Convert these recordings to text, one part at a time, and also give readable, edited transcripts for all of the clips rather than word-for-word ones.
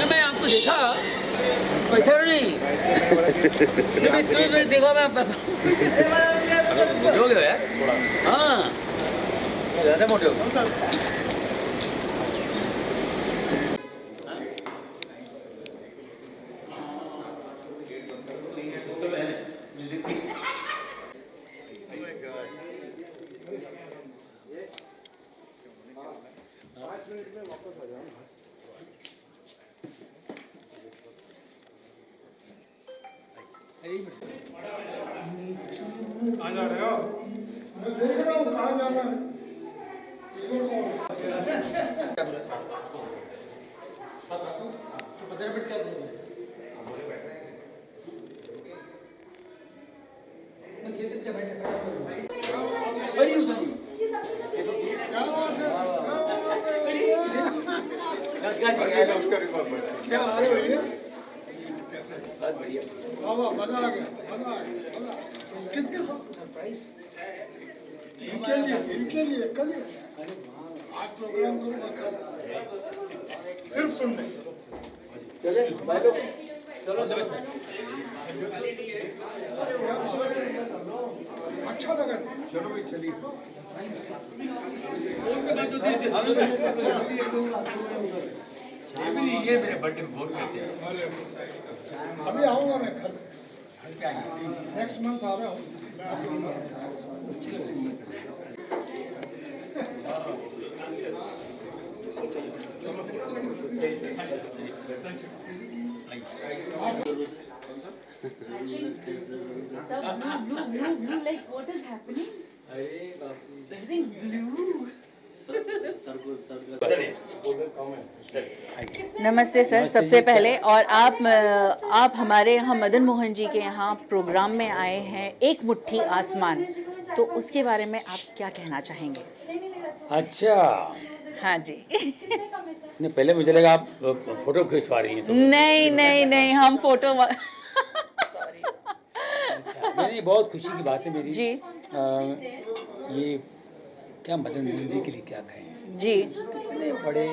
मैं आपको देखा बैठा नहीं देखा मैं मोटे हो गए यार हाँ ज़्यादा मोटे हो गए आ जा रहे हो? मैं देख रहा हूँ कहाँ जाना है। क्या आ रहे हो ये? बहुत बढ़िया मजा आ गया मजा आ गया कितने इनके लिए कल आज प्रोग्राम करूँगा सिर्फ सुनने चलो अच्छा लगा चलो भाई चलिए ये मेरे बर्थडे में फोन करते हैं अभी आऊँगा मैं घर नेक्स्ट मंथ आ रहा हूँ मैं आपके Blue, like what is happening? Everything's blue. नमस्ते सर, सबसे पहले और आप हमारे यहाँ मदन मोहन जी के यहाँ प्रोग्राम में आए हैं एक मुट्ठी आसमान, तो उसके बारे में आप क्या कहना चाहेंगे? अच्छा हाँ जी नहीं पहले मुझे लगा आप फोटो खिंचवा रही हैं तो नहीं हम फोटो नहीं बहुत खुशी की बात है मेरी जी ये क्या मदन मोहन जी के लिए क्या कहें जी इतने बड़े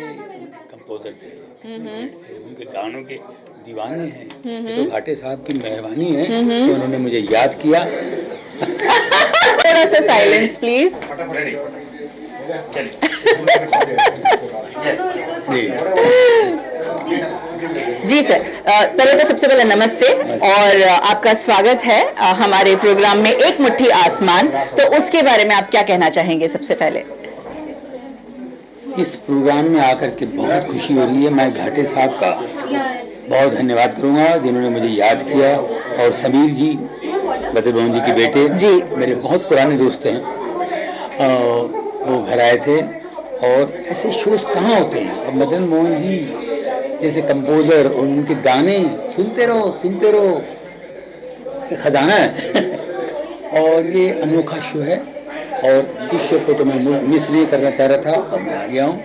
कंपोजर थे उनके गानों के दीवाने हैं तो घाटे साहब की मेहरबानी है तो उन्होंने मुझे याद किया थोड़ा सा साइलेंस प्लीज जी सर, पहले तो सबसे पहले नमस्ते और आपका स्वागत है हमारे प्रोग्राम में एक मुट्ठी आसमान, तो उसके बारे में आप क्या कहना चाहेंगे? सबसे पहले इस प्रोग्राम में आकर के बहुत खुशी हो रही है। मैं घाटे साहब का बहुत धन्यवाद करूंगा जिन्होंने मुझे याद किया, और समीर जी मदन मोहन जी के बेटे जी मेरे बहुत पुराने दोस्त हैं, वो घर आए थे और ऐसे शोज कहाँ होते हैं, और मदन मोहन जी जैसे कंपोजर और उनके गाने सुनते रहो खजाना है और ये अनोखा शो है और इस शो को तो मैं मिस नहीं करना चाह रहा था और मैं आ गया हूँ।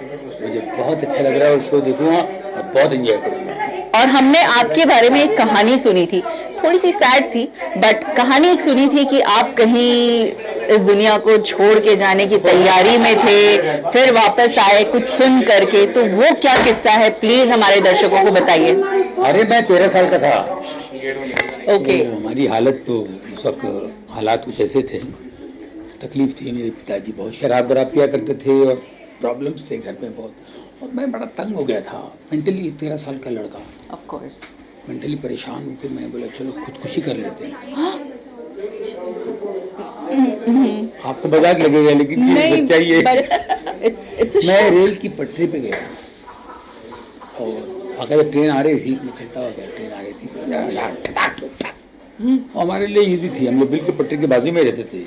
मुझे बहुत अच्छा लग रहा है और शो देखूंगा और बहुत एंजॉय करूंगा। और हमने आपके बारे में एक कहानी सुनी थी, थोड़ी सी सैड थी, बट कहानी एक सुनी थी कि आप कहीं इस दुनिया को छोड़ के जाने की तैयारी में थे, फिर वापस आए कुछ सुन करके, तो वो क्या किस्सा है प्लीज हमारे दर्शकों को बताइए। अरे मैं 13 साल का था। ओके हमारी हालत तो उस वक्त हालात कुछ ऐसे थे, तकलीफ थी। मेरे पिताजी बहुत शराब वराब पिया करते थे और प्रॉब्लम्स थे घर में बहुत, और मैं बड़ा तंग हो गया था मेंटली। 13 साल का लड़का ऑफ कोर्स मेंटली परेशान होकर मैं बोला चलो खुदकुशी कर लेते हैं। आपको मजाक लगेगा लेकिन ये सच्चाई है। मैं रेल की पटरी पे गया और अगर ट्रेन आ रही थी, मैं चलता हुआ गया, ट्रेन आ रही थी हमारे लिए इजी थी, हम लोग बिल्कुल पटरी के बाजू में रहते थे,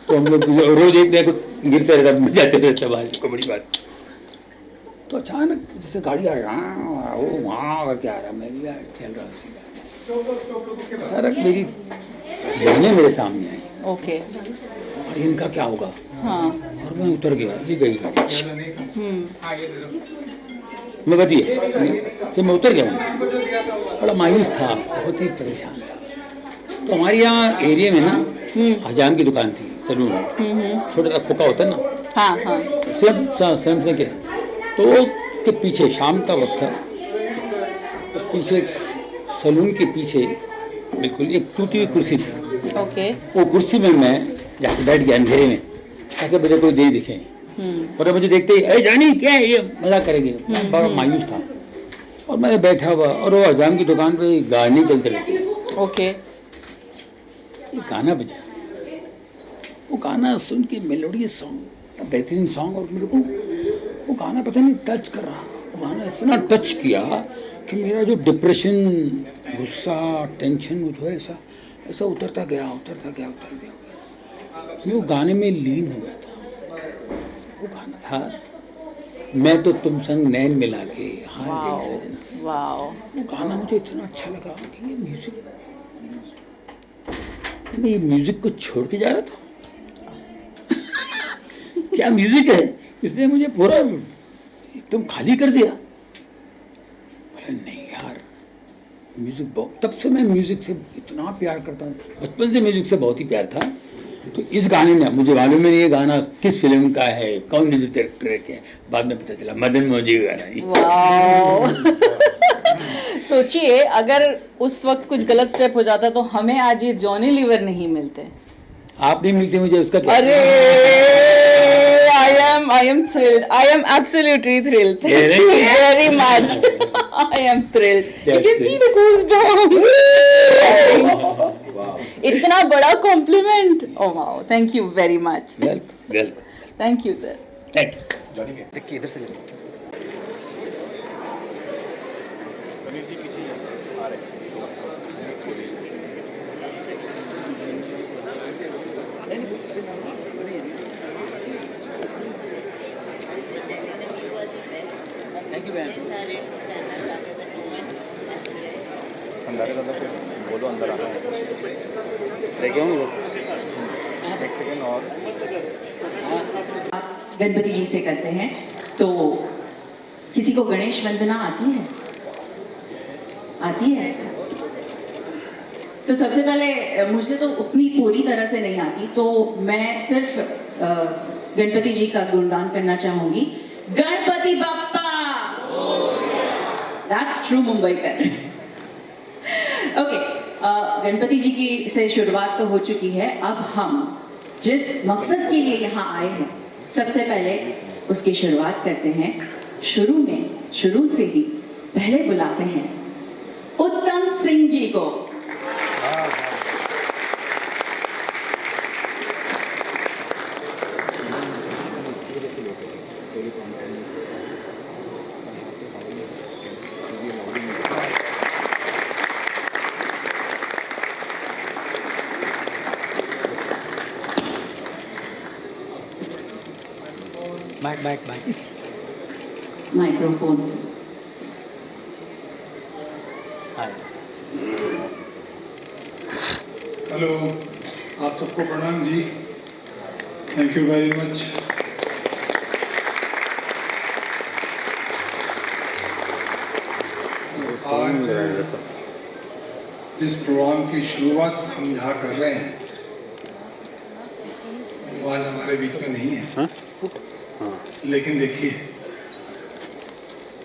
तो हम लोग रोज एक नया कुछ गिरते रहता जाते रहते बाहर को बड़ी बात। तो अचानक जैसे गाड़ी आ रहा वो वहाँ करके आ रहा, मैं भी चल रहा उसी का, अचानक मेरी बहनें मेरे सामने आई। ओके और इनका क्या होगा? हाँ और मैं उतर गया, ये गई मैं बताइए, तो मैं उतर गया, बड़ा मायूस था, बहुत ही परेशान था। तो हमारे यहाँ एरिया में ना हजाम की दुकान थी, सलून, छोटा सा खोखा होता है ना, हाँ हाँ स्लम के, तो के पीछे शाम का वक्त था, तो पीछे सलून के पीछे बिल्कुल एक टूटी हुई कुर्सी थी। ओके। वो कुर्सी में मैं जाके बैठ गया अंधेरे में, ताकि मुझे कोई नहीं दिखे। और मुझे देखते ही, अरे जानी क्या है ये, मजाक करेंगे, मैं बड़ा मायूस था। और मैं बैठा हुआ, और वो हजाम की दुकान पे गाने चलते रहते। ओके। ये गाना बजा, वो गाना सुन के मेलोडियस सॉन्ग, बेहतरीन सॉन्ग, और मेरे को वो गाना पता नहीं टच कर रहा, वो गाना इतना टच किया कि मेरा जो डिप्रेशन, गुस्सा, टेंशन जो है ऐसा ऐसा उतरता गया। मैं वो गाने में लीन हो गया था। वो गाना था, मैं तो तुम संग नैन मिला के हार गई सजन। वाओ। वो गाना मुझे इतना अच्छा लगा कि ये म्यूजिक, मैं ये म्यूजिक को छोड़ के जा रहा था। क्या म्यूजिक है, इसने मुझे पूरा एकदम खाली कर दिया। बोले नहीं यार, म्यूजिक बहुत, तब से मैं म्यूजिक से इतना प्यार करता हूँ, बचपन से म्यूजिक से बहुत ही प्यार था। तो इस गाने ने, मुझे मालूम है ये गाना किस फिल्म का है, कौन म्यूजिक डायरेक्टर है, बाद में पता चला मदन मोहन जी का गाना है। वाओ। सोचिए अगर उस वक्त कुछ गलत स्टेप हो जाता तो हमें आज ये जॉनी लीवर नहीं मिलते। आप नहीं मिलते, मुझे उसका क्या। अरे I am thrilled. I am absolutely thrilled. Thank you very much. I am thrilled. You can see the goosebumps. इतना बड़ा compliment. Oh wow. Thank you very much. Welcome. Thank you sir. Thank you. देखिए इधर से ले। Thank you ma'am. अंदर है, अंदर बोलो, अंदर आ रहा है। देखिए हम लोग एक सेकंड और गणपति जी से करते हैं, तो किसी को गणेश वंदना आती है? आती है? तो सबसे पहले मुझे तो उतनी पूरी तरह से नहीं आती, तो मैं सिर्फ गणपति जी का गुणगान करना चाहूंगी। Ganpati Bappa, that's true Mumbaikar. Okay, Ganpati ji की से शुरुआत तो हो चुकी है। अब हम जिस मकसद के लिए यहाँ आए हैं, सबसे पहले उसकी शुरुआत करते हैं। शुरू से ही पहले बुलाते हैं उत्तम सिंह जी को। माइक्रोफोन। हेलो, आप सबको प्रणाम जी। Thank you very much. आज इस प्रोग्राम की शुरुआत हम यहाँ कर रहे हैं, वो आज हमारे बीच में नहीं है। लेकिन देखिए,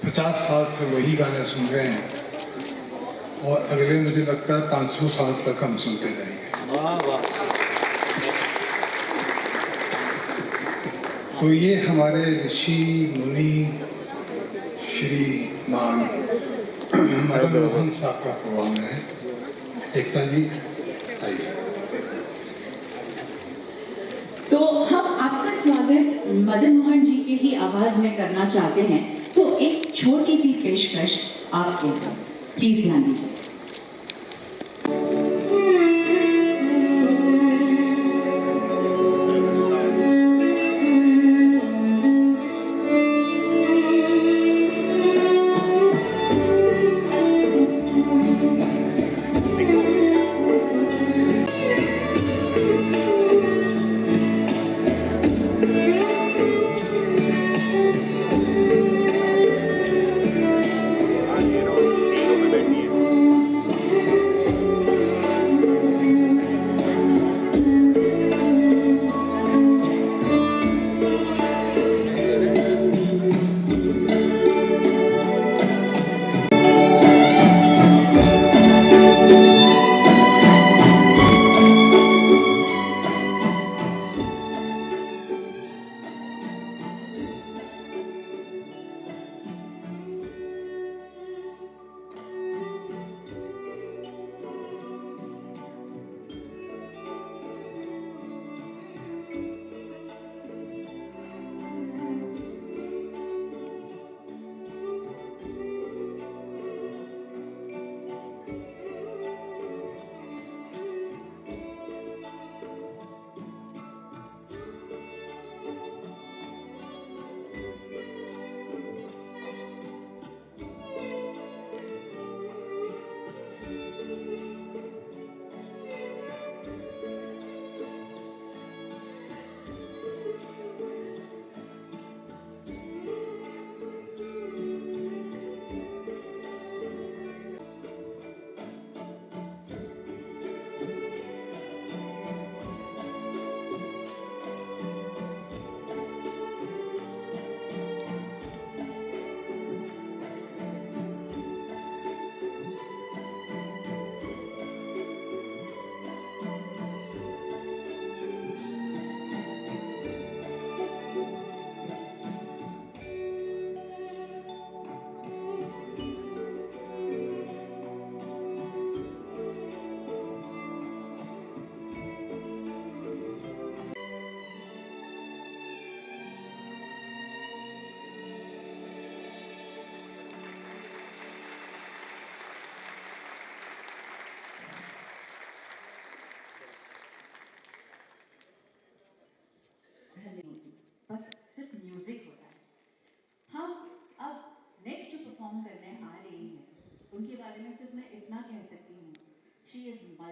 50 साल से वही गाने सुन रहे हैं और अगले मुझे लगता है 500 साल तक हम सुनते रहेंगे। तो ये हमारे ऋषि मुनि श्रीमान मदन मोहन साहब का प्रोग्राम है। एकता जी आइए। तो हम आपका स्वागत मदन मोहन जी के ही आवाज में करना चाहते हैं, तो एक छोटी सी पेशकश आपके लिए, प्लीज ध्यान दीजिए।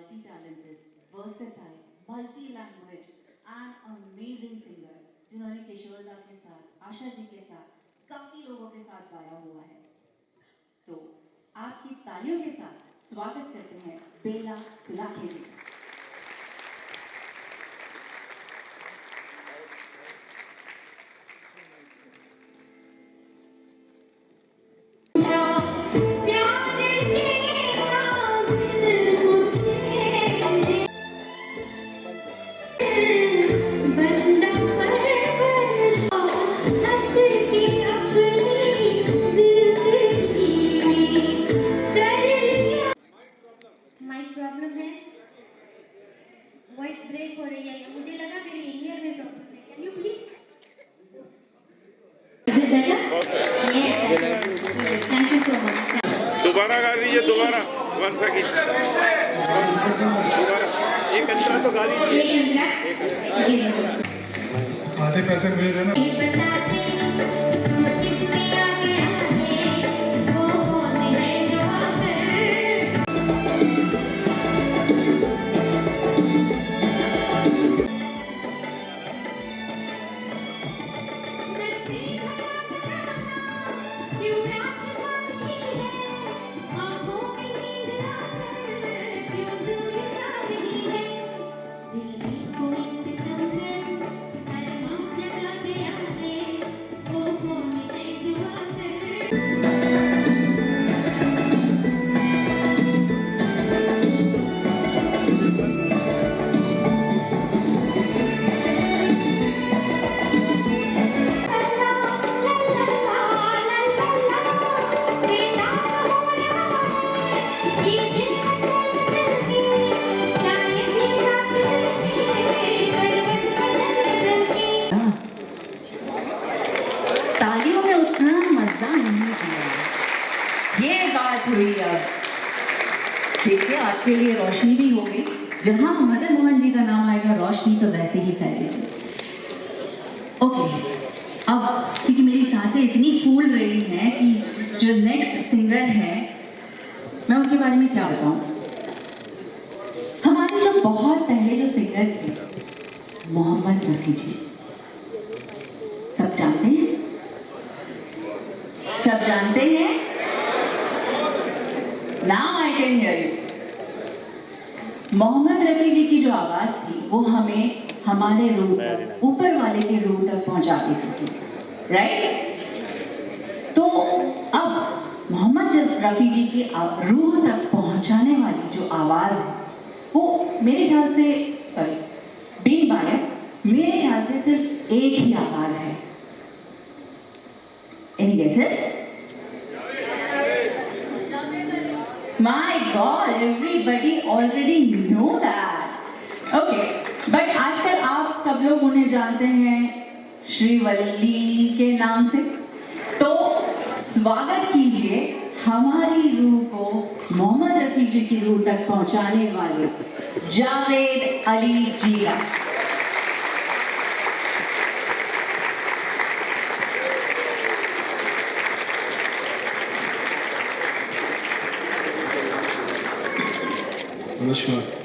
multi-talented, versatile, multi-language and amazing singer जिन्होंने किशोर दा के साथ, आशा जी के साथ, काफी लोगों के साथ गाया हुआ है। तो आपकी तालियों के साथ स्वागत करते हैं बेला सुलाखे जी। माइक प्रॉब्लम है, वॉइस ब्रेक हो रही है, मुझे लगा मेरे ईयर में प्रॉब्लम है। Can you please? Is it better? Yes, thank you so much. दोबारा गा दीजिए, दोबारा वन सेकंड, दोबारा एक अंतरा तो गा दीजिए। एक अंतरा आधे पैसे मुझे देना। बताते किसमें आगे आगे वो कौन है जो आकर तालियों में उतना मजा नहीं आया। ये बात हुई अब। देखिए आपके लिए रोशनी भी हो गई। जहां मदन मोहन जी का नाम आएगा रोशनी तो वैसे ही फैलेगी। ओके, अब क्योंकि मेरी सांसें इतनी फूल रही हैं कि जो नेक्स्ट सिंगर है मैं उनके बारे में क्या बताऊं। हमारे जो बहुत पहले जो सिंगर थे मोहम्मद रफी जी, सब जानते हैं? सब जानते हैं? नाम I can hear you. Mohammed Rafi ji की जो आवाज थी वो हमें हमारे रूह तक, ऊपर वाले के रूह तक पहुंचा देती थी, राइट? तो अब मोहम्मद रफी जी की रूह तक पहुंचाने वाली जो आवाज है वो मेरे ख्याल से, सॉरी बीइंग बायस, मेरे ख्याल से सिर्फ एक ही आवाज है। Any guesses? My God, everybody already know that. Okay, but आजकल आप सब लोग उन्हें जानते हैं श्रीवल्ली के नाम से। तो स्वागत कीजिए हमारी रूह को मोहम्मद रफी जी की रूह तक पहुंचाने वाले जावेद अली जी का। नमस्कार।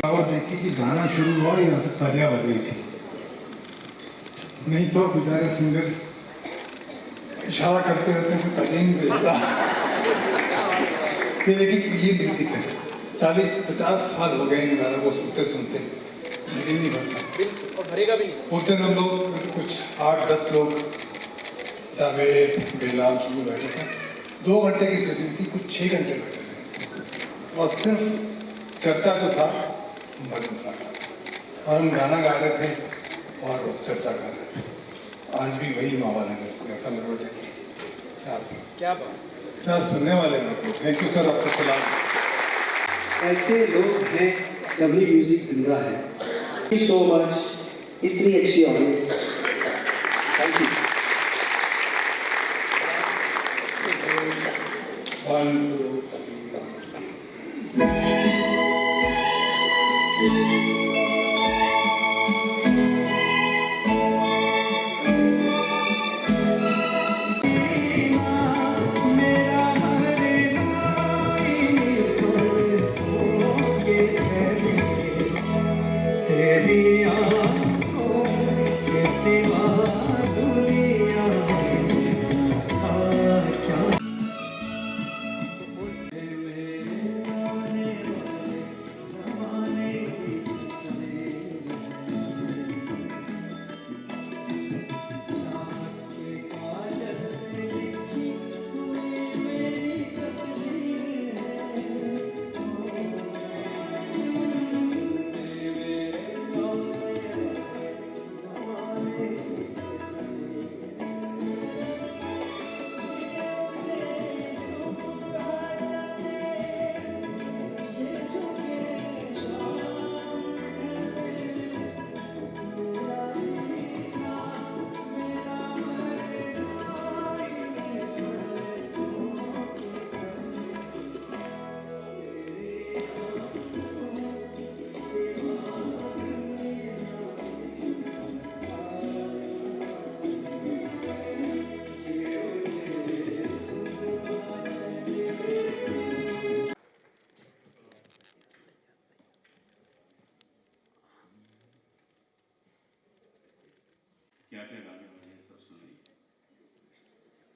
और देखी कि गाना शुरू हुआ यहाँ से तालियां बज रही थी, नहीं तो बेचारे सिंगर इशारा करते रहते हैं, तालियां नहीं बजता। ये देखिए ये म्यूजिक है, 40-50 साल हो गए इन गानों को सुनते सुनते, लेकिन नहीं बनता और भरेगा भी नहीं। उस दिन हम लोग कुछ 8-10 लोग जावेद बेलाल शुरू बैठे थे, 2 घंटे की सेटिंग थी, कुछ 6 घंटे बैठे थे और सिर्फ चर्चा जो था भजन सा और हम गाना गा रहे थे और चर्चा कर रहे थे। आज भी वही माहौल है, मेरे को ऐसा लग रहा है क्या क्या सुनने वाले हैं। थैंक यू सर, आपको सलाम। ऐसे लोग हैं तभी म्यूजिक जिंदा है। थैंक यू सो मच, इतनी अच्छी ऑडियंस, थैंक यू। 1 2 क्या क्या गाने वाले हैं सब सुनिए।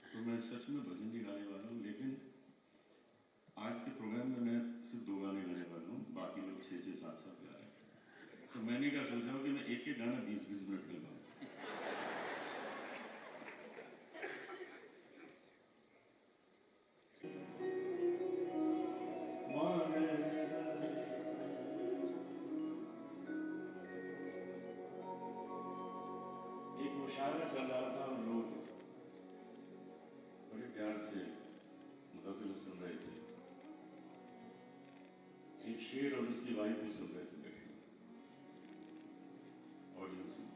तो मैं सच में भजन भी गाने वाला हूँ, लेकिन आज के प्रोग्राम में मैं सिर्फ 2 गाने गाने वाला हूँ, बाकी लोग 6-6, 7-7 गा रहे हैं। तो मैंने क्या सोचा कि मैं एक गाना 20-20 मिनट में गाऊँ। मुशायरा चल रहा था और लोग बड़े प्यार से मुतसिल सुन रहे थे। एक शेर और उसकी वाइफ भी सुन रहे थे बैठे ऑडियंस में।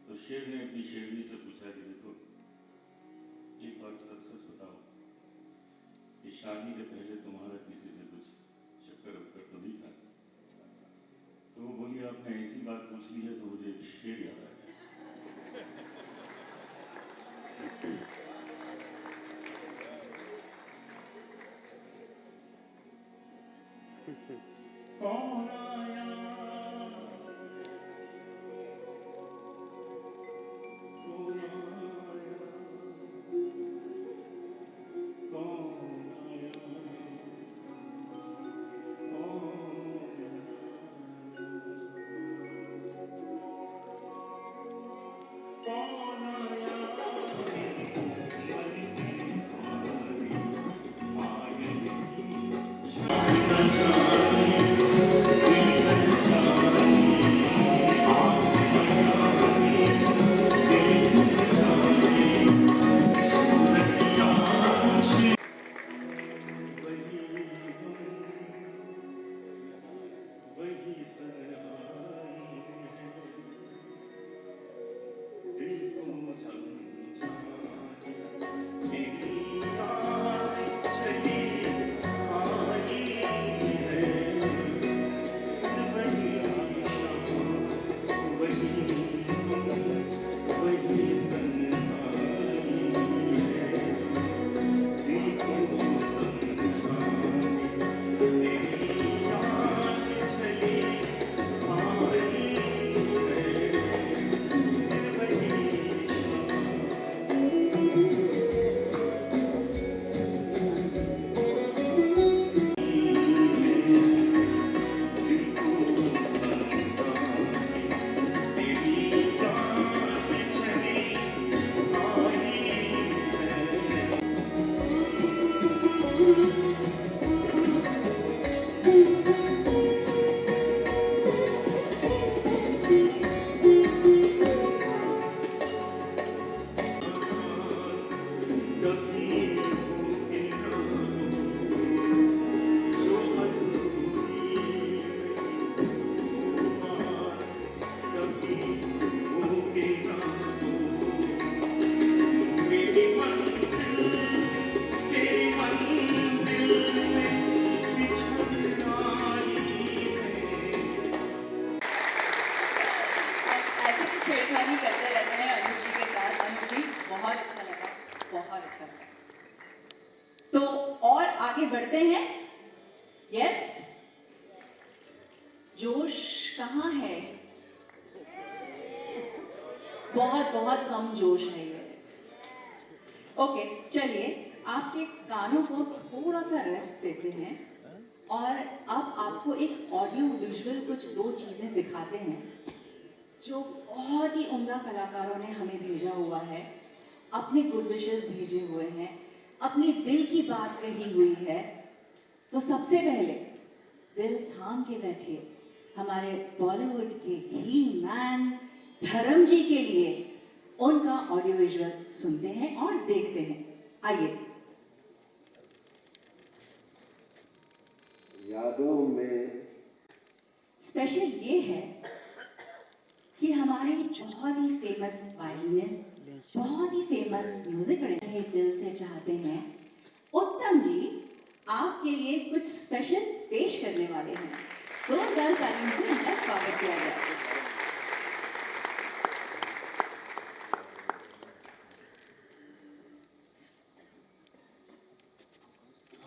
तो शेर ने अपनी शेरनी से पूछा कि देखो एक बात सच सच बताओ कि शादी के पहले तुम्हारा किसी से कुछ चक्कर वक्कर तो नहीं था? तो वो बोली आपने ऐसी बात पूछ ली है तो मुझे एक शेर याद आ गया। कौन आया कौन आया कौन आया कौन आया आगे बढ़ते हैं। यस, जोश कहाँ है? बहुत बहुत कम जोश है ये। ओके, चलिए आपके कानों को थोड़ा सा रेस्ट देते हैं और अब आपको एक ऑडियो विजुअल कुछ 2 चीजें दिखाते हैं जो बहुत ही उम्दा कलाकारों ने हमें भेजा हुआ है, अपने गुड विशेस भेजे हुए हैं, अपनी दिल की बात कही हुई है। तो सबसे पहले दिल थाम के बैठिए, हमारे बॉलीवुड के ही मैन धर्म जी के लिए उनका ऑडियो विजुअल सुनते हैं और देखते हैं। आइए। यादों में स्पेशल ये है कि हमारे बहुत ही फेमस वायलिनिस्ट, बहुत ही फेमस म्यूजिक डायरेक्टर दिल से चाहते हैं उत्तम जी आपके लिए कुछ स्पेशल पेश करने वाले हैं। जोरदार तालियों से उनका स्वागत किया जाए।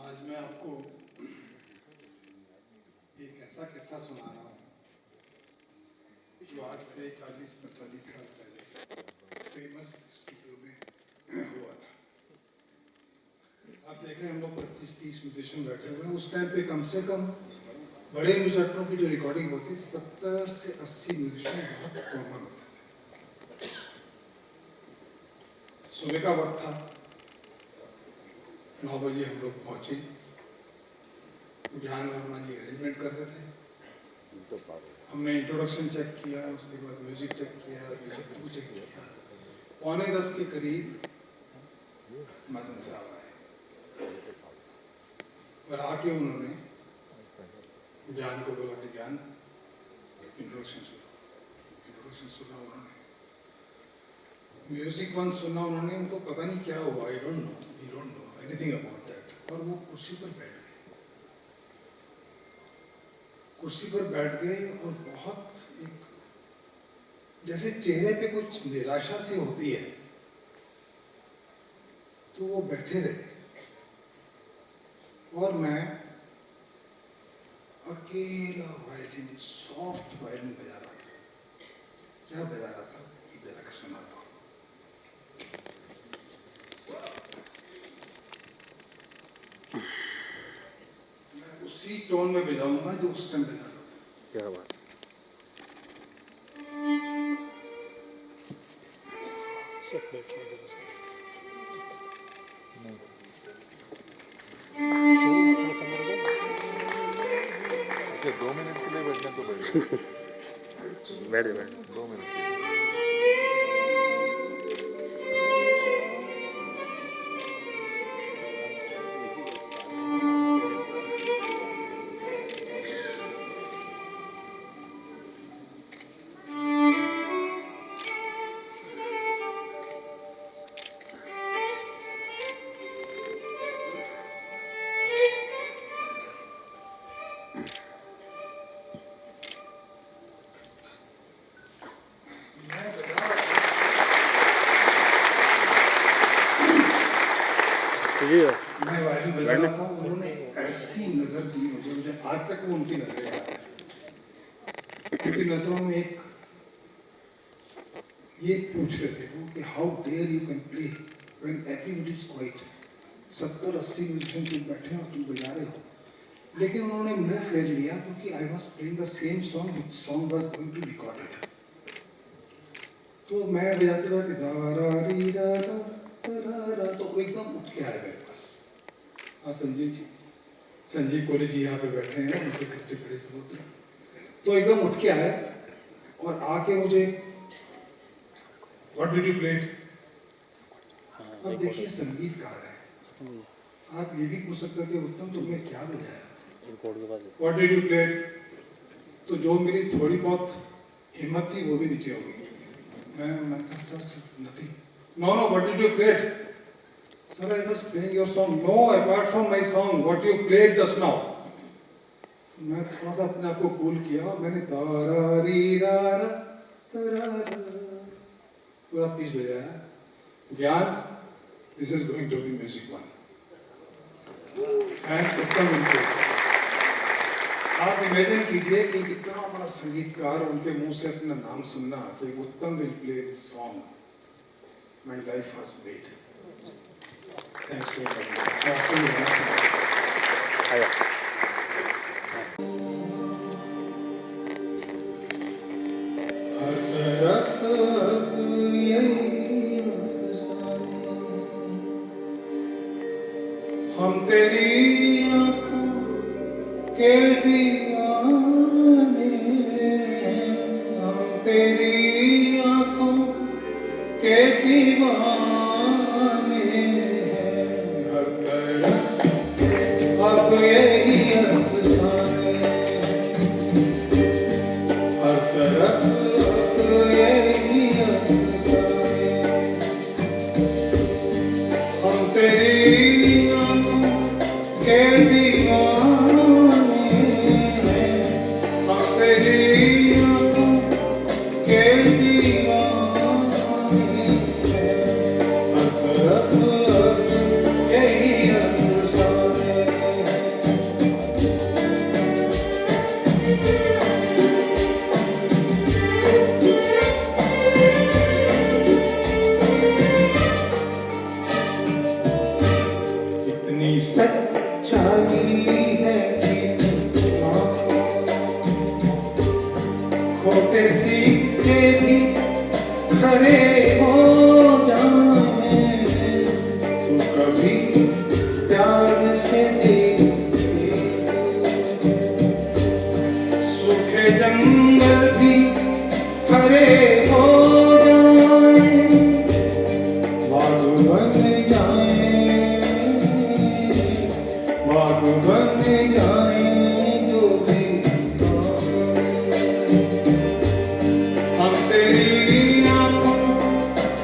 आज मैं आपको एक ऐसा किस्सा सुना रहा हूँ जो आज से 40-45 साल पहले फेमस स्टूडियो में हुआ था। आप देख रहे हैं हम लोग 25-30 म्यूजिशियन बैठे हुए हैं। उस टाइम पे कम से कम बड़े म्यूजिशियनों की जो रिकॉर्डिंग होती 70 से 80 म्यूजिशियन बहुत कॉमन होते थे। सुबह का वक्त था, 9 बजे हम लोग पहुंचे। ज्ञान वर्मा जी अरेंजमेंट कर रहे थे। हमने इंट्रोडक्शन चेक किया, उसके बाद म्यूजिक चेक किया, म्यूजिक 2 चेक किया। 9:45 के करीब मदन साहब आए और आके उन्होंने ज्ञान को बोला कि ज्ञान इंट्रोडक्शन सुना उन्होंने, म्यूजिक 1 सुना उन्होंने। उनको पता नहीं क्या हुआ, I don't know anything about that. और वो कुर्सी पर बैठ गए और बहुत एक जैसे चेहरे पे कुछ निराशा सी होती है, तो वो बैठे रहे और मैं अकेला वायलिन, सॉफ्ट वायलिन बजा रहा था। क्या बजा रहा था ये बजा के सुनाता हूँ। मैं उसी टोन में बजाऊंगा जो उस टाइम बजा रहा था। क्या बात। अच्छा 2 मिनट के लिए बैठना तो बैठे बैठे 2 मिनट के लिए। मैं वायलिन बजा रहा था, उन्होंने ऐसी नजर दी मुझे आज तक वो उनकी नजर याद है। उनकी नजरों में एक ये पूछ रहे थे वो कि how dare you can play when everybody is quiet. 70-80 musician तुम बैठे हो, तुम बजा रहे हो। लेकिन उन्होंने मुंह फेर लिया क्योंकि I was playing the same song which song was going to recorded. तो मैं बजाते बजाते दा रा री रा रा तो एकदम उठ के आए मेरे पास। हाँ संजीव कोहली जी यहाँ पे बैठे हैं, उनके सच्चे बड़े समुद्र। तो एकदम उठ के आए और आके मुझे व्हाट डिड यू प्ले। अब देखिए संगीतकार है, आप ये भी पूछ सकते थे उत्तम तुमने क्या बजाया, व्हाट डिड यू प्ले। तो जो मेरी थोड़ी बहुत हिम्मत थी वो भी नीचे हो गई। मैं कहा sir nothing. No, what did you play? Sir, I was playing your song. No, apart from my song, what you played just now. मैं थोड़ा सा अपने आप को कूल किया और मैंने तारा री रा रा तारा रा पूरा पीस बजाया। ज्ञान, this is going to be music 1. And उत्तम इम्प्रेस। आप इमेजिन कीजिए कि कितना बड़ा संगीतकार उनके मुंह से अपना नाम सुनना कि Uttam will play this song, my life was great. Thanks to हर तरफ यही अफसाने, हम तेरी आंखों के दीवाने, हम तेरी आंखों के दीवाने हैं। हर तरफ अब यही अफसाने, हर तरफ अब यही अफसाने, हम तेरी आंखों के दीवाने हैं, हम तेरी आंखों के दीवाने हैं। हर तरफ अब यही अफसाने हैं। इतनी सच्चाई है कि खोटे सिक्के भी खरे हो जाए, तो कभी त्याग से देखे सूखे जंगल भी हरे हो जाए, बाग बन जाए, बाग बन जाए जो भी हम तेरी आंखों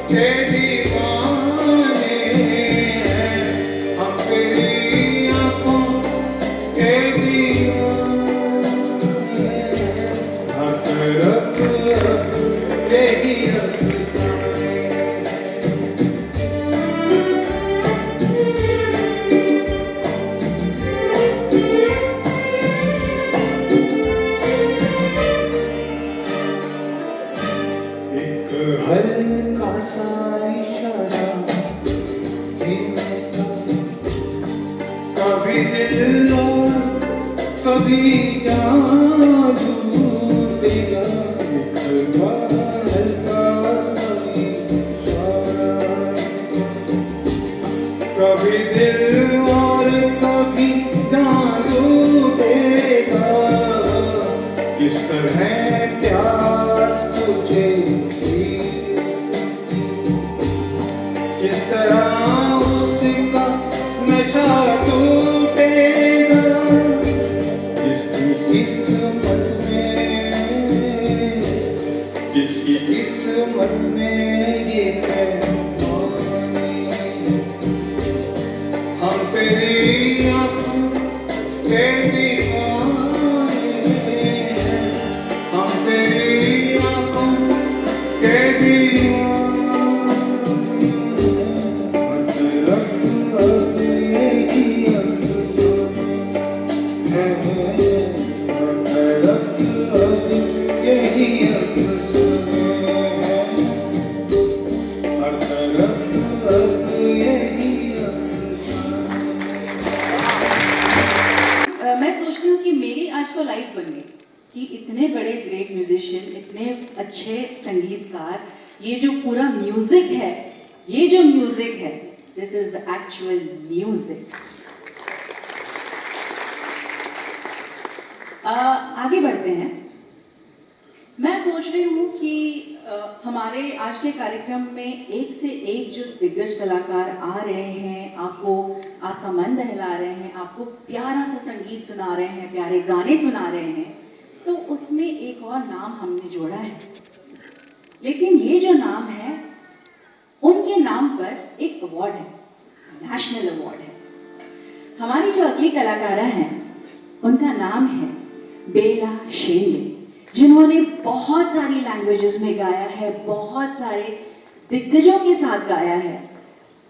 के दीवाने हैं, हम तेरी आंखों के दीवाने हैं। हर तरफ यही अफसाने एक हल्का सा इशारा कभी दिल और कभी जान देगा। एक हल्का सा इशारा कभी दिल और कभी जान देगा। किस तरह प्यास तुझे किस तरह उसका नशा टूटेगा। जिसकी किस्मत में ये है हम तेरी आंखों के दीवाने हैं, हम तेरी आंखों के दीवाने हैं। हर तरफ अब यही अफसाने हैं, हर तरफ अब यही अफसाने हैं, हर तरफ अब यही मैं सोचती हूँ कि मेरी आज तो लाइफ बन गई कि इतने बड़े ग्रेट म्यूजिशियन, इतने अच्छे संगीतकार, ये जो पूरा म्यूजिक है, ये जो म्यूजिक है, this is the actual music. आगे बढ़ते हैं। मैं सोच रही हूँ कि हमारे आज के कार्यक्रम में एक से एक जो दिग्गज कलाकार आ रहे हैं, आपको आपका मन बहला रहे हैं, आपको प्यारा सा संगीत सुना रहे हैं, प्यारे गाने सुना रहे हैं, तो उसमें एक और नाम हमने जोड़ा है। लेकिन ये जो नाम है, उनके नाम पर एक अवार्ड है, नेशनल अवार्ड है। हमारी जो अगली कलाकारा हैं, उनका नाम है बेला शेंडे, जिन्होंने बहुत सारी लैंग्वेजेस में गाया है, बहुत सारे दिग्गजों के साथ गाया है।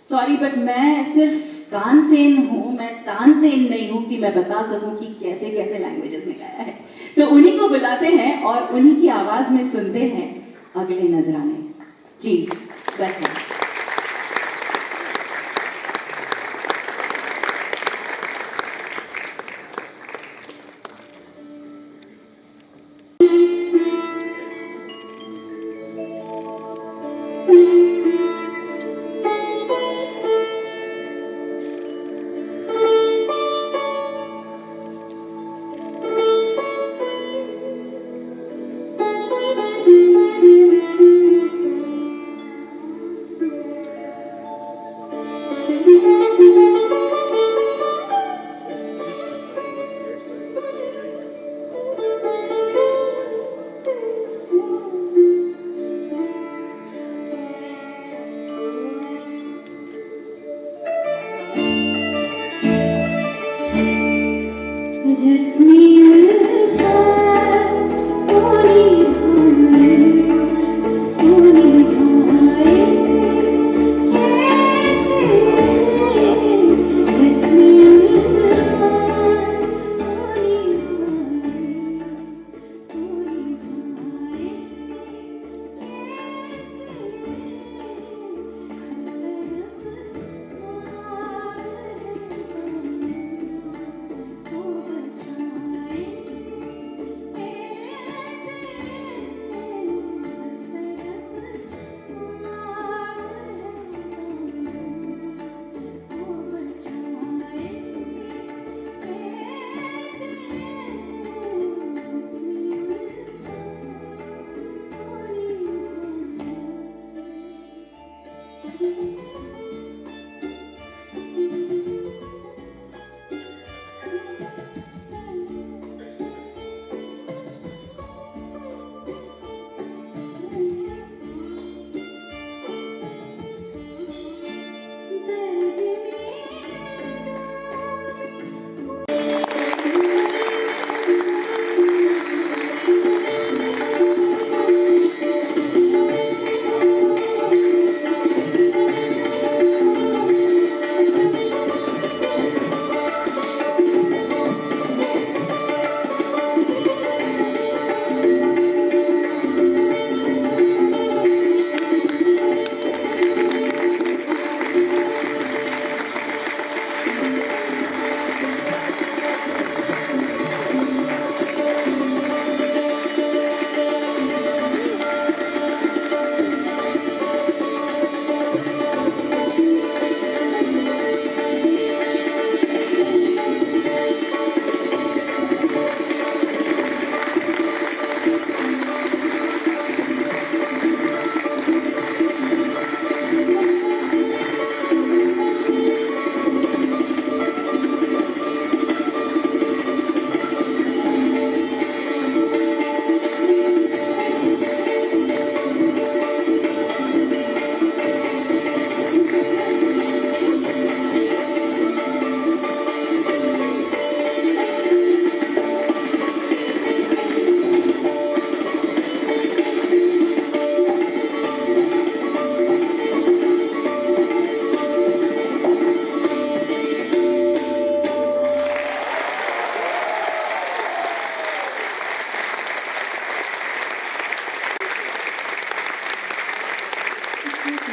सॉरी बट मैं सिर्फ कानसेन हूँ, मैं तानसेन नहीं हूँ कि मैं बता सकूँ कि कैसे कैसे लैंग्वेजेस में गाया है। तो उन्हीं को बुलाते हैं और उन्हीं की आवाज में सुनते हैं अगले नजराने। Please welcome.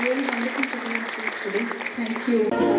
really wonderful to be on stage today. Thank you.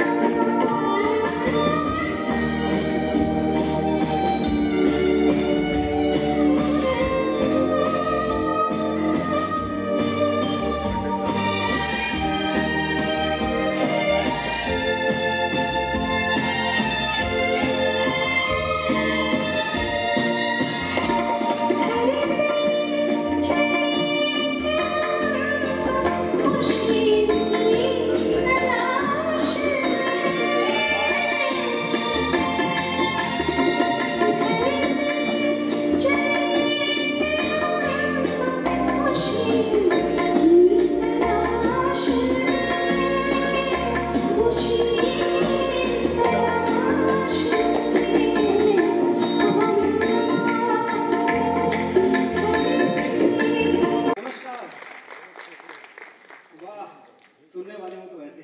सुनने वाले हो तो वैसे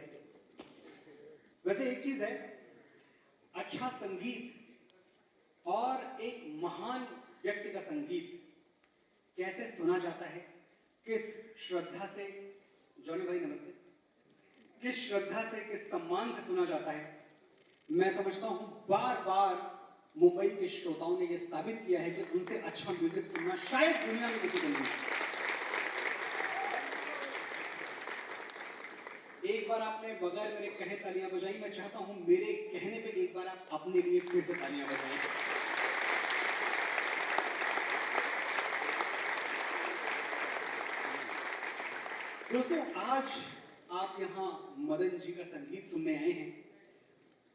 वैसे एक चीज है, अच्छा संगीत और एक महान व्यक्ति का संगीत कैसे सुना जाता है, किस श्रद्धा से, जॉनी भाई नमस्ते, किस श्रद्धा से, किस सम्मान से सुना जाता है, मैं समझता हूं बार बार मुंबई के श्रोताओं ने यह साबित किया है कि उनसे अच्छा म्यूजिक सुनना शायद दुनिया में किसी को नहीं। एक बार आपने बगैर मेरे कहे तालियां बजाई, मैं चाहता हूं मेरे कहने पे एक बार आप अपने लिए फिर से तालियां बजाएं। दोस्तों, आज आप यहां मदन जी का संगीत सुनने आए हैं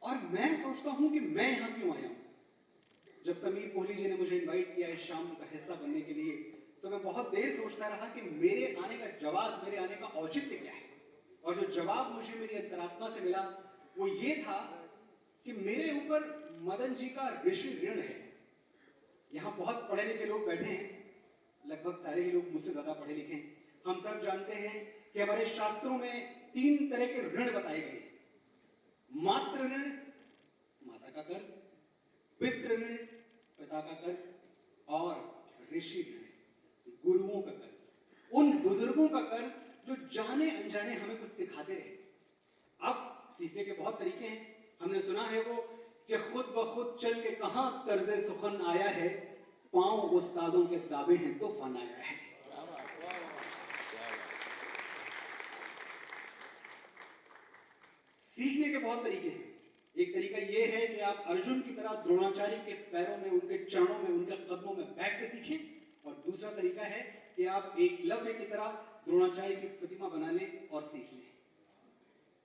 और मैं सोचता हूं कि मैं यहां क्यों आया हूं। जब समीर कोहली जी ने मुझे इनवाइट किया इस शाम का हिस्सा बनने के लिए, तो मैं बहुत देर सोचता रहा कि मेरे आने का जवाब, मेरे आने का औचित्य क्या है। और जो जवाब मुझे मेरी अंतरात्मा से मिला वो ये था कि मेरे ऊपर मदन जी का ऋषि ऋण है। यहां बहुत पढ़े लिखे लोग बैठे हैं, लगभग सारे ही लोग मुझसे ज्यादा पढ़े लिखे हैं। हम सब जानते हैं कि हमारे शास्त्रों में 3 तरह के ऋण बताए गए हैं। मातृ ऋण, माता का कर्ज, पितृ ऋण, पिता का कर्ज, और ऋषि ऋण, गुरुओं का कर्ज, उन बुजुर्गों का कर्ज जो जाने अनजाने हमें कुछ सिखाते रहे। अब सीखने के बहुत तरीके हैं। हमने सुना है वो कि खुद ब खुद चल के कहां तर्जे सुखन आया है, पांव उस्तादों के दावे हैं तो फन आया है। सीखने के बहुत तरीके हैं। एक तरीका यह है कि आप अर्जुन की तरह द्रोणाचार्य के पैरों में, उनके चरणों में, उनके कदमों में बैठ के सीखें। और दूसरा तरीका है कि आप एकलव्य की तरह द्रोणाचार्य की प्रतिमा बना लें और सीख लें।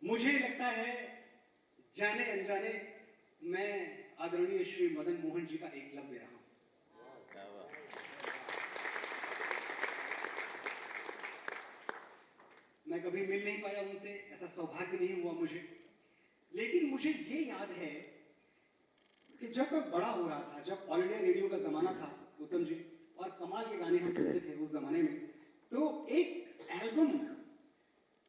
मुझे लगता है जाने अनजाने मैं आदरणीय श्री मदन मोहन जी का एकलव्य रहा हूं। मैं कभी मिल नहीं पाया उनसे, ऐसा सौभाग्य नहीं हुआ मुझे। लेकिन मुझे ये याद है कि जब मैं बड़ा हो रहा था, जब ऑल इंडिया रेडियो का जमाना था उत्तम जी, और कमाल के गाने हम सुनते थे उस जमाने में, तो एक एल्बम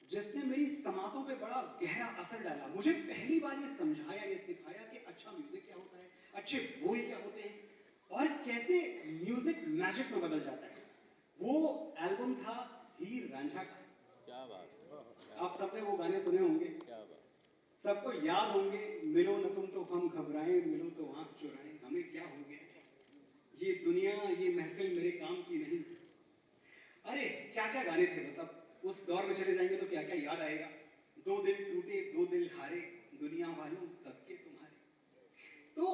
जिसने मेरी समातों पे बड़ा गहरा असर डाला, मुझे पहली बार ये समझाया, ये सिखाया कि अच्छा म्यूजिक क्या होता है, अच्छे बोल क्या होते हैं और कैसे म्यूजिक मैजिक में बदल जाता है। वो एल्बम था हीर रांझा का। क्या बात, आप सबने वो गाने सुने होंगे, क्या बात, सबको याद होंगे। मिलो न तुम तो हम घबराएं, मिलो तो आंख चुराएं, हमें क्या हो गया, ये दुनिया, ये महफिल मेरे काम की नहीं। अरे क्या क्या गाने थे, मतलब उस दौर में चले जाएंगे तो क्या क्या याद आएगा। 2 दिल टूटे 2 दिल हारे, दुनिया वालों सबके तुम्हारे। तो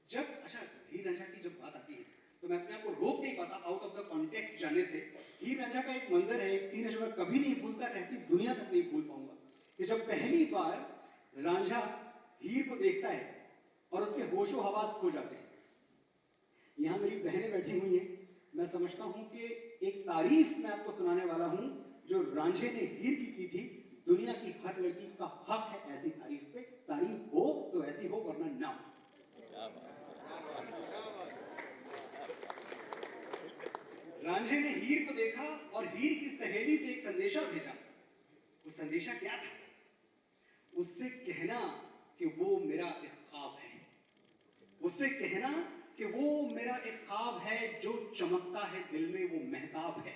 जब अच्छा हीर रांझा की जब बात आती है तो मैं अपने आप को रोक नहीं पाता आउट ऑफ द कॉन्टेक्स्ट जाने से। हीर रांझा का एक मंजर है, एक सीन है जो मैं कभी नहीं भूलता, रहती दुनिया तक नहीं भूल पाऊंगा, कि जब पहली बार रांझा हीर को देखता है और उसके होशो हवास खो जाते हैं। यहां मेरी बहनें बैठी हुई हैं, मैं समझता हूं कि एक तारीफ मैं आपको सुनाने वाला हूं जो रांझे ने हीर की थी। दुनिया की हर लड़की का हक है ऐसी तारीफ पे, तारीफ हो तो ऐसी हो वरना ना हो। रांझे ने हीर को देखा और हीर की सहेली से एक संदेशा भेजा। वो संदेशा क्या था? उससे कहना कि वो मेरा एक ख्वाब है, उससे कहना कि वो मेरा एक ख्वाब है जो चमकता है दिल में, वो महताब है।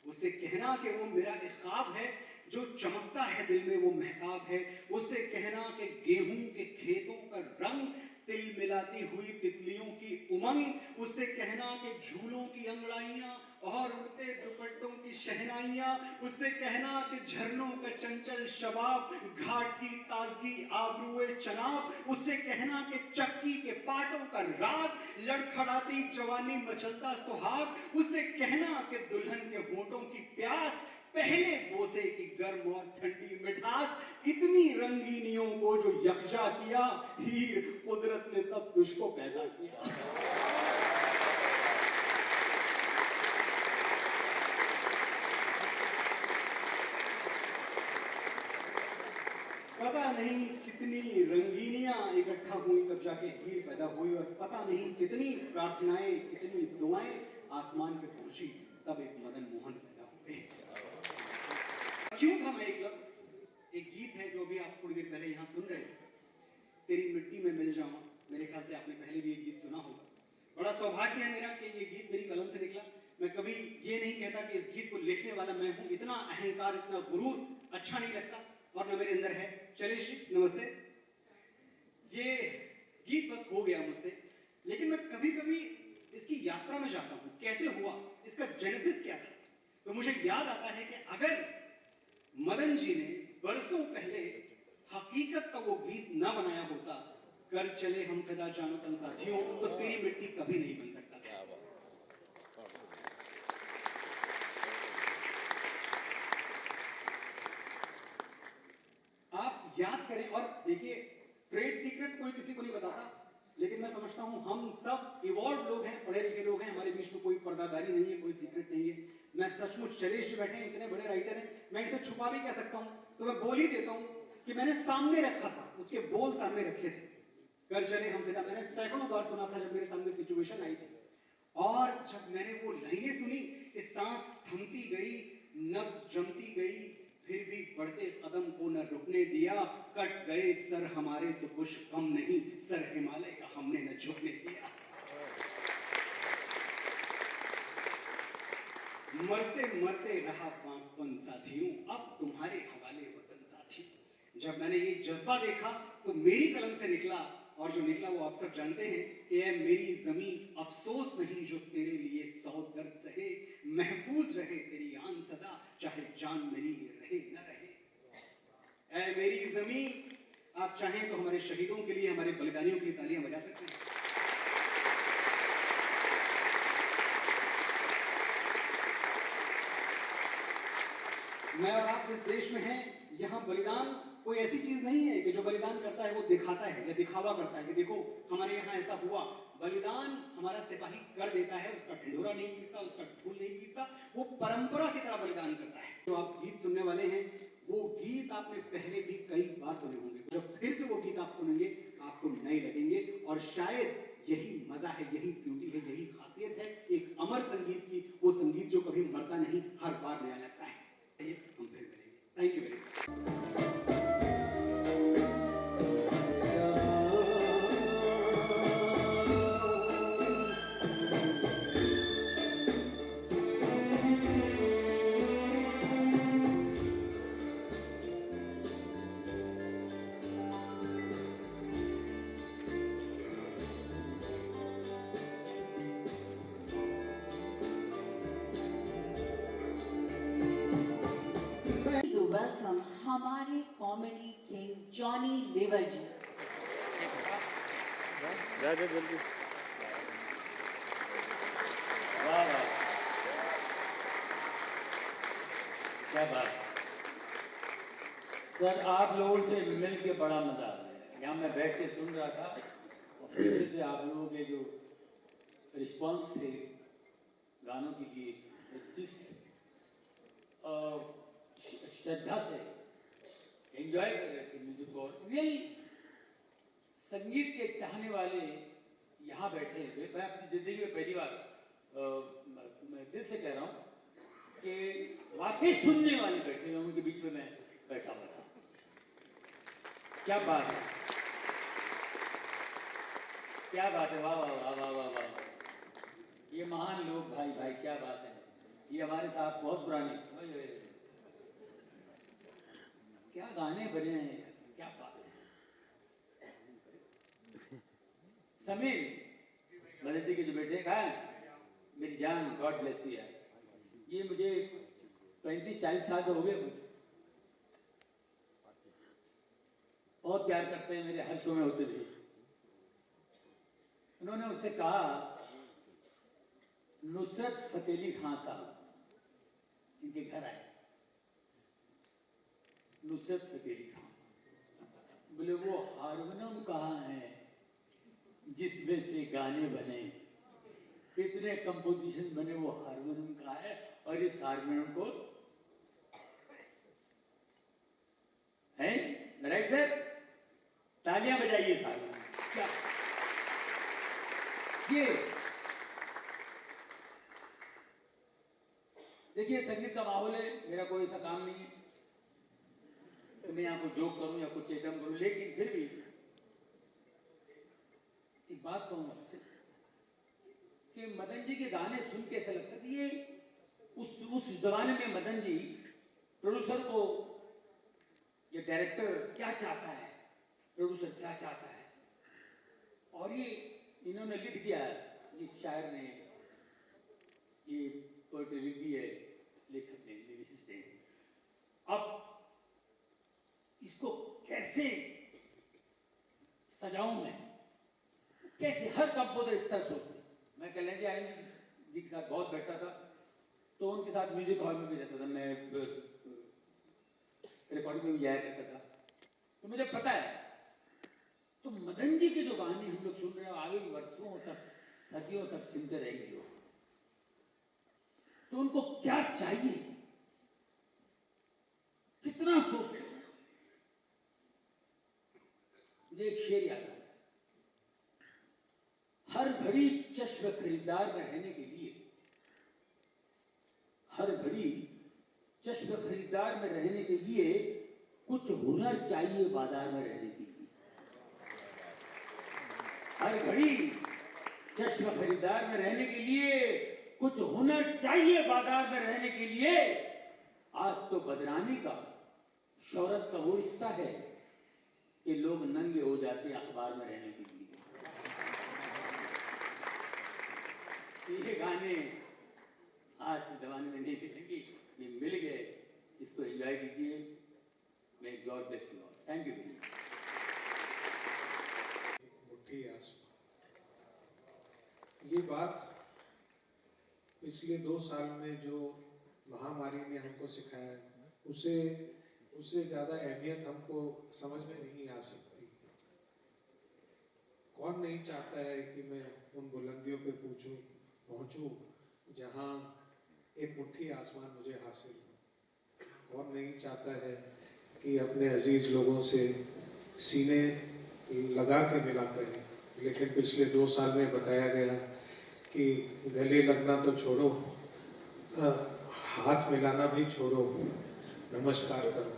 उससे कहना कि वो मेरा एक ख्वाब है जो चमकता है दिल में, वो महताब है। उससे कहना कि गेहूं के खेतों का रंग, तिल मिलाती हुई तितलियों की उमंग। उससे कहना कि झूलों की अंगड़ाइयां और उड़ते दुपट्टों की शहनाइयां। उससे कहना कि झरनों का चंचल शबाब, घाट की ताजगी आबरूए चनाब। उससे कहना कि चक्की के पाटों का राग, लड़खड़ाती जवानी मचलता सुहाग। उससे कहना कि दुल्हन के होठों की प्यास, पहले बोसे की गर्म और ठंडी मिठास। इतनी रंगीनियों को जो यकजा किया, हीर कुदरत ने तब तुझको पैदा किया। पता नहीं कितनी रंगीनियां इकट्ठा हुई तब जाके हीर पैदा हुई, और पता नहीं कितनी प्रार्थनाएं, कितनी दुआएं आसमान पे पहुंची, तब एक मदन मोहन पैदा हुए। क्यों था मैं एकलव्य? एक गीत है जो भी आप थोड़ी देर पहले यहाँ सुन रहे थे, तेरी मिट्टी में मिल जाऊं। मेरे ख्याल से आपने पहले भी ये गीत सुना होगा। बड़ा सौभाग्य है मेरा कि ये गीत मेरी कलम से निकला। मैं कभी ये नहीं कहता कि इस गीत को लिखने वाला मैं हूं, इतना अहंकार, इतना गुरूर अच्छा नहीं लगता और न मेरे अंदर है। चलिए श्री नमस्ते। ये गीत बस हो गया मुझसे, लेकिन मैं कभी कभी इसकी यात्रा में जाता हूं, कैसे हुआ, इसका जेनेसिस क्या था, तो मुझे याद आता है कि अगर मदन जी ने बरसों पहले हकीकत का वो गीत ना बनाया होता, कर चले हम फिदा जानो तन साथियों, तो तेरी मिट्टी कभी नहीं बन सकता था। आप याद करें और देखिए, ट्रेड सीक्रेट्स कोई किसी को नहीं बताता, लेकिन मैं समझता हूं हम सब इवॉल्व लोग हैं, पढ़े लिखे लोग हैं, हमारे बीच में कोई पर्दादारी नहीं है, कोई सीक्रेट नहीं है। मैं सचमुच, शैलेश जी बैठे हैं, इतने बड़े राइटर हैं, मैं इसे छुपा भी कह सकता हूं, तो मैं बोल ही देता हूं कि मैंने सामने रखा था, उसके बोल सामने रखे थे। कर चले हम फिदा मैंने सैकड़ों बार सुना था जब मेरे सामने सिचुएशन आई थी, और जब मैंने वो लाइनें सुनी, इस सांस थमती गई, नब्ज जमती गई, फिर भी बढ़ते कदम को न रुकने दिया। कट गए सर हमारे तो कुछ कम नहीं, सर हिमालय का हमने न झुकने दिया। मरते मरते रहा बांपन साथियों, अब तुम्हारे हवाले वतन साथियों। जब मैंने ये जज्बा देखा तो मेरी कलम से निकला, और जो निकला वो आप सब जानते हैं कि ऐ मेरी जमीन अफसोस नहीं जो तेरे लिए 100 दर्द सहे, महफूज रहे तेरी आन सदा, चाहे जान मेरी रहे न रहे। ऐ मेरी जमीन, आप चाहें तो हमारे शहीदों के लिए, हमारे बलिदानियों के लिए तालियां बजा सकते हैं। मैं और आप जिस देश में हैं, यहाँ बलिदान कोई ऐसी चीज नहीं है कि जो बलिदान करता है वो दिखाता है या दिखावा करता है कि देखो हमारे यहाँ ऐसा हुआ। बलिदान हमारा सिपाही कर देता है, उसका ढिंढोरा नहीं पीटता, उसका ढोल नहीं पीटता, वो परंपरा की तरह बलिदान करता है। जो आप गीत सुनने वाले हैं, वो गीत आपने पहले भी कई बार सुने होंगे, जब फिर से वो गीत आप सुनेंगे आपको नए लगेंगे, और शायद यही मजा है, यही ब्यूटी है, यही खासियत है एक अमर संगीत की, वो संगीत जो कभी मरता नहीं, हर बार नया लगता है। हम फिर मिलेंगे। Thank you very much. Welcome हमारे कॉमेडी किंग जॉनी लीवर जी। जा जल्दी। वाह वाह, क्या बात सर, आप लोगों से मिल के बड़ा मजा आ गया। यहाँ मैं बैठ के सुन रहा था और पीछे से आप लोगों के जो रिस्पॉन्स थे गानों के लिए, जिस श्रद्धा से एंजॉय कर रहे थे म्यूजिक को, रियल संगीत के चाहने वाले यहाँ बैठे हैं। मैं अपनी जिंदगी में पहली बार मैं दिल से कह रहा हूँ कि वाकई सुनने वाले बैठे हैं, उनके बीच में मैं बैठा हुआ था। क्या बात है, क्या बात है, वाह वाह वाह वाह वाह वाह। ये महान लोग, भाई भाई क्या बात है। ये हमारे साथ बहुत पुराने, क्या गाने बने हैं, क्या बात है। समीर मदती के जो बेटे कहा है, मेरी जान, गॉड ब्लेस यू है। ये मुझे 35-40 साल हो गए, मुझे बहुत प्यार करते हैं, मेरे हर शो में होते थे। उन्होंने मुझसे कहा, नुसरत फतेह अली खान साहब इनके घर आए। नुसरत फतेह अली खान बोले, वो हारमोनियम कहाँ है जिसमें से गाने बने, इतने कंपोजिशन बने, वो हारमोनियम कहाँ है, और इस हारमोनियम को है, राइट सर, तालियां बजाइए इस हारमोनियम। क्या ये देखिए, संगीत का माहौल है, मेरा कोई ऐसा काम नहीं है। मैं यहाँ को जोक करूँ या कुछ एकदम करूँ, लेकिन फिर भी एक बात कहूँगा आपसे कि मदन जी के गाने सुन के ऐसा लगता कि ये उस जमाने में मदन जी प्रोड्यूसर को, ये डायरेक्टर क्या चाहता है, प्रोड्यूसर क्या चाहता है, और ये इन्होंने लिख दिया है, इस शायर ने ये पोएट्री लिख दी है, लेखक ने, लिरिसिस्ट ने। अब इसको कैसे सजाऊं मैं, कैसे, हर कंपोजर इस तरह सोचते। मैं कल्याण आनंद जी के साथ बहुत बैठता था, तो उनके साथ म्यूजिक हॉल में भी रहता था, मैं रिकॉर्डिंग में भी जाया करता था, तो मुझे पता है। तो मदन जी के जो गाने हम लोग सुन रहे हैं, आगे वर्षों तक, सदियों तक सुनते रहेंगे लोग। तो उनको क्या चाहिए, कितना सोचते हैं। मुझे एक शेर याद आता है, हर घड़ी चश्म खरीदार में रहने के लिए, हर घड़ी चश्म खरीदार में रहने के लिए कुछ हुनर चाहिए बाजार में रहने के लिए। हर घड़ी चश्म खरीदार में रहने के लिए कुछ हुनर चाहिए बाजार में रहने के लिए। आज तो बदनामी का, शोहरत का वो रिश्ता है कि लोग नंगे हो जाते हैं अखबार में रहने के लिए। ये गाने आज के जमाने में नहीं मिलेंगे, ये मिल गए, इसको एंजॉय कीजिए। May God bless you all. Thank you. मुट्ठी आसमान, ये बात पिछले 2 साल में जो महामारी ने हमको सिखाया है, उससे ज़्यादा अहमियत हमको समझ में नहीं आ सकती। कौन नहीं चाहता है कि मैं उन बुलंदियों पे पहुंचूं जहां एक मुट्ठी आसमान मुझे हासिल हो। कौन नहीं चाहता है कि अपने अजीज लोगों से सीने लगा के मिला करें, लेकिन पिछले 2 साल में बताया गया कि गले लगना तो छोड़ो, हाथ मिलाना भी छोड़ो, नमस्कार करो।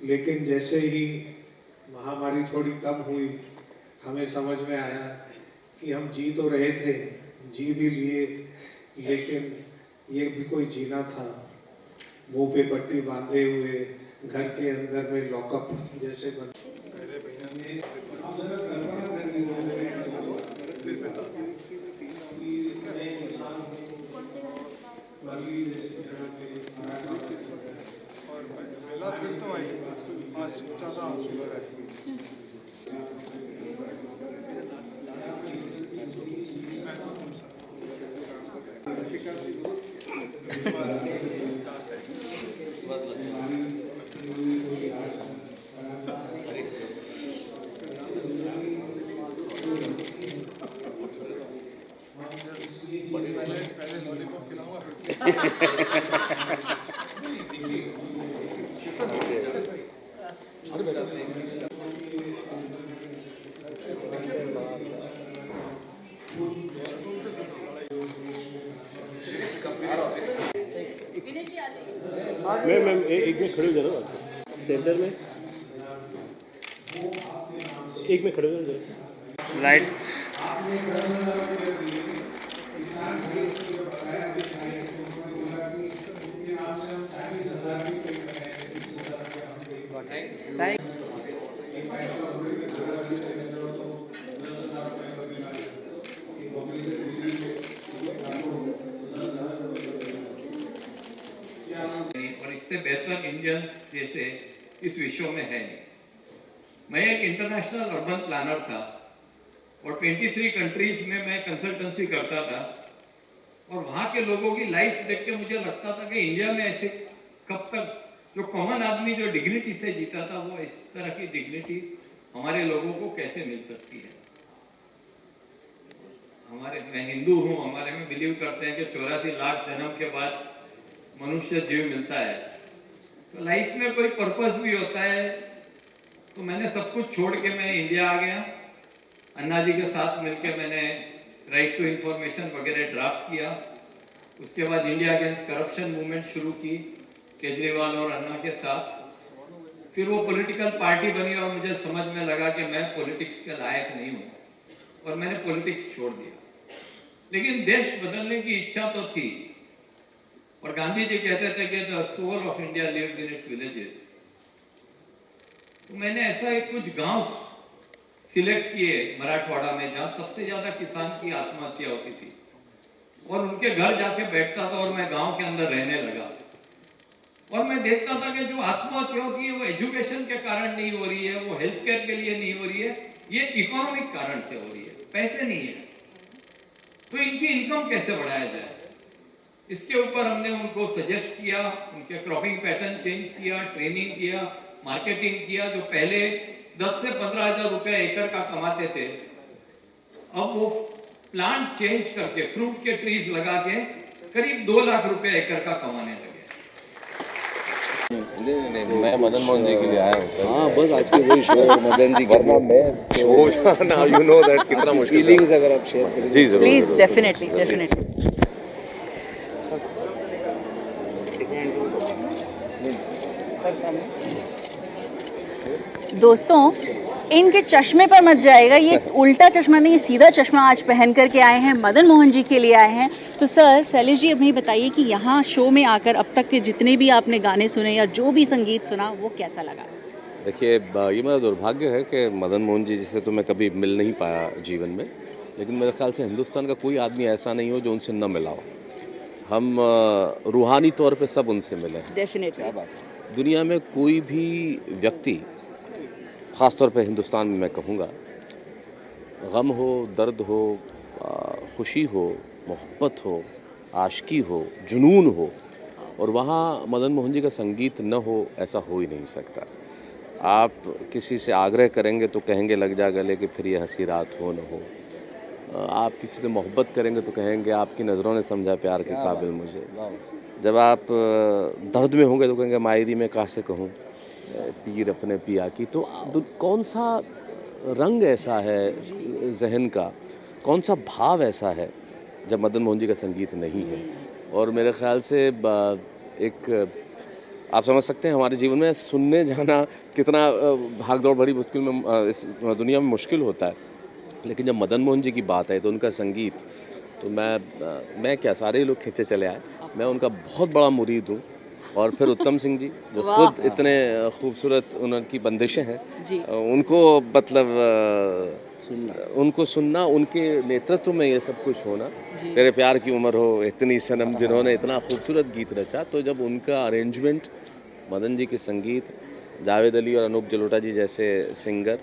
लेकिन जैसे ही महामारी थोड़ी कम हुई, हमें समझ में आया कि हम जी तो रहे थे, जी भी लिए, लेकिन ये भी कोई जीना था। मुंह पे पट्टी बांधे हुए घर के अंदर में लॉकअप जैसे पहले लॉलीपॉप खिलाऊंगा मैम एक में खड़े हो जाना सेंटर में, एक में खड़े हो जाना लाइट और इससे बेहतर इंडियंस जैसे इस विश्व में है नहीं। मैं एक इंटरनेशनल अर्बन प्लानर था और 23 कंट्रीज में मैं कंसल्टेंसी करता था, और वहाँ के लोगों की लाइफ देख के मुझे लगता था कि इंडिया में ऐसे कब तक, जो कॉमन आदमी जो डिग्निटी से जीता था, वो इस तरह की डिग्निटी हमारे लोगों को कैसे मिल सकती है। मैं हिंदू हूँ, हमारे में बिलीव करते हैं कि 84 लाख जन्म के बाद मनुष्य जीव मिलता है, तो लाइफ में कोई पर्पस भी होता है। तो मैंने सब कुछ छोड़ के मैं इंडिया आ गया। अन्ना जी के साथ मिलकर मैंने राइट टू इंफॉर्मेशन वगैरह ड्राफ्ट किया। उसके बाद इंडिया अगेंस्ट करप्शन मूवमेंट शुरू की केजरीवाल और अन्ना के साथ, फिर वो पॉलिटिकल पार्टी बनी और मुझे समझ में लगा कि मैं पॉलिटिक्स के लायक नहीं हूँ और मैंने पॉलिटिक्स छोड़ दिया। लेकिन देश बदलने की इच्छा तो थी और गांधी जी कहते थे कि the soul of India lives in its villages. तो मैंने ऐसा एक कुछ गांव सिलेक्ट किए मराठवाड़ा में जहां सबसे ज्यादा किसान की आत्महत्या होती थी और उनके घर जाके बैठता था और मैं गांव के अंदर रहने लगा और मैं देखता था कि जो आत्महत्या होती है वो एजुकेशन के कारण नहीं हो रही है, वो हेल्थ केयर के लिए नहीं हो रही है, ये इकोनॉमिक कारण से हो रही है, पैसे नहीं है। तो इनकी इनकम कैसे बढ़ाया जाए, इसके ऊपर हमने उनको सजेस्ट किया, उनके क्रॉपिंग पैटर्न चेंज किया, ट्रेनिंग किया, मार्केटिंग किया। जो पहले 10 से 15 हजार रुपया एकड़ का कमाते थे, अब वो प्लांट चेंज करके फ्रूट के ट्रीज लगा के करीब 2 लाख रुपया एकड़ का कमाने लगे। नहीं, मैं मदन मोहन जी के लिए आया हूँ। हाँ, बस आज की वही शो मदन जी वरना मैं नाउ यू नो दैट कितना मुश्किल फीलिंग्स अगर आप शेयर करें जी जरूर प्लीज, डेफिनेटली डेफिनेटली। दोस्तों, इनके चश्मे पर मत जाएगा, ये उल्टा चश्मा नहीं, सीधा चश्मा आज पहन करके आए हैं, मदन मोहन जी के लिए आए हैं। तो सर, शैलेश जी, अभी बताइए कि यहाँ शो में आकर अब तक के जितने भी आपने गाने सुने या जो भी संगीत सुना वो कैसा लगा? देखिए, ये मेरा दुर्भाग्य है कि मदन मोहन जी जिसे तो मैं कभी मिल नहीं पाया जीवन में, लेकिन मेरे ख्याल से हिंदुस्तान का कोई आदमी ऐसा नहीं हो जो उनसे न मिला हो। हम रूहानी तौर पे सब उनसे मिले हैं। डेफिनेटली। दुनिया में कोई भी व्यक्ति, ख़ास तौर पे हिंदुस्तान में मैं कहूँगा, गम हो, दर्द हो, खुशी हो, मोहब्बत हो, आशिकी हो, जुनून हो, और वहाँ मदन मोहन जी का संगीत न हो, ऐसा हो ही नहीं सकता। आप किसी से आग्रह करेंगे तो कहेंगे लग जा गले कि फिर ये हंसी रात हो न हो। आप किसी से मोहब्बत करेंगे तो कहेंगे आपकी नज़रों ने समझा प्यार के काबिल मुझे। जब आप दर्द में होंगे तो कहेंगे मायरी में कहाँ से कहूँ पीर अपने पिया की। तो कौन सा रंग ऐसा है जहन का, कौन सा भाव ऐसा है जब मदन मोहन जी का संगीत नहीं है। और मेरे ख्याल से एक आप समझ सकते हैं हमारे जीवन में सुनने जाना कितना भाग दौड़ भरी मुश्किल में इस दुनिया में मुश्किल होता है, लेकिन जब मदन मोहन जी की बात है तो उनका संगीत तो मैं क्या, सारे लोग खींचे चले आए। मैं उनका बहुत बड़ा मुरीद हूँ। और फिर उत्तम सिंह जी जो खुद इतने खूबसूरत उनकी बंदिशें हैं, उनको मतलब उनको सुनना, उनके नेतृत्व में ये सब कुछ होना, तेरे प्यार की उम्र हो, इतनी सनम, जिन्होंने इतना खूबसूरत गीत रचा। तो जब उनका अरेंजमेंट, मदन जी के संगीत, जावेद अली और अनूप जलोटा जी जैसे सिंगर,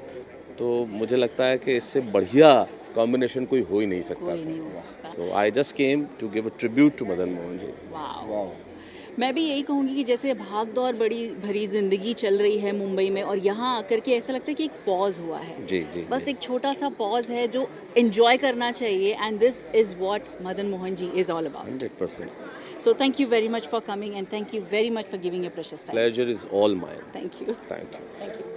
तो मुझे लगता है कि इससे बढ़िया कॉम्बिनेशन कोई हो ही नहीं सकता। तो I just came to give a tribute to Madan Mohan ji. वाह। मैं भी यही कहूँगी कि जैसे भाग दौड़ बड़ी भरी ज़िंदगी चल रही है मुंबई में, और यहाँ आकर के ऐसा लगता है कि एक पॉज हुआ है। जी बस एक छोटा सा पॉज है जो एंजॉय करना चाहिए, and this is what Madan Mohan ji is all about. 100%। So thank you very much for coming, and thank you very much for giving your precious time. Pleasure is all mine. Thank you. Thank you. Thank you.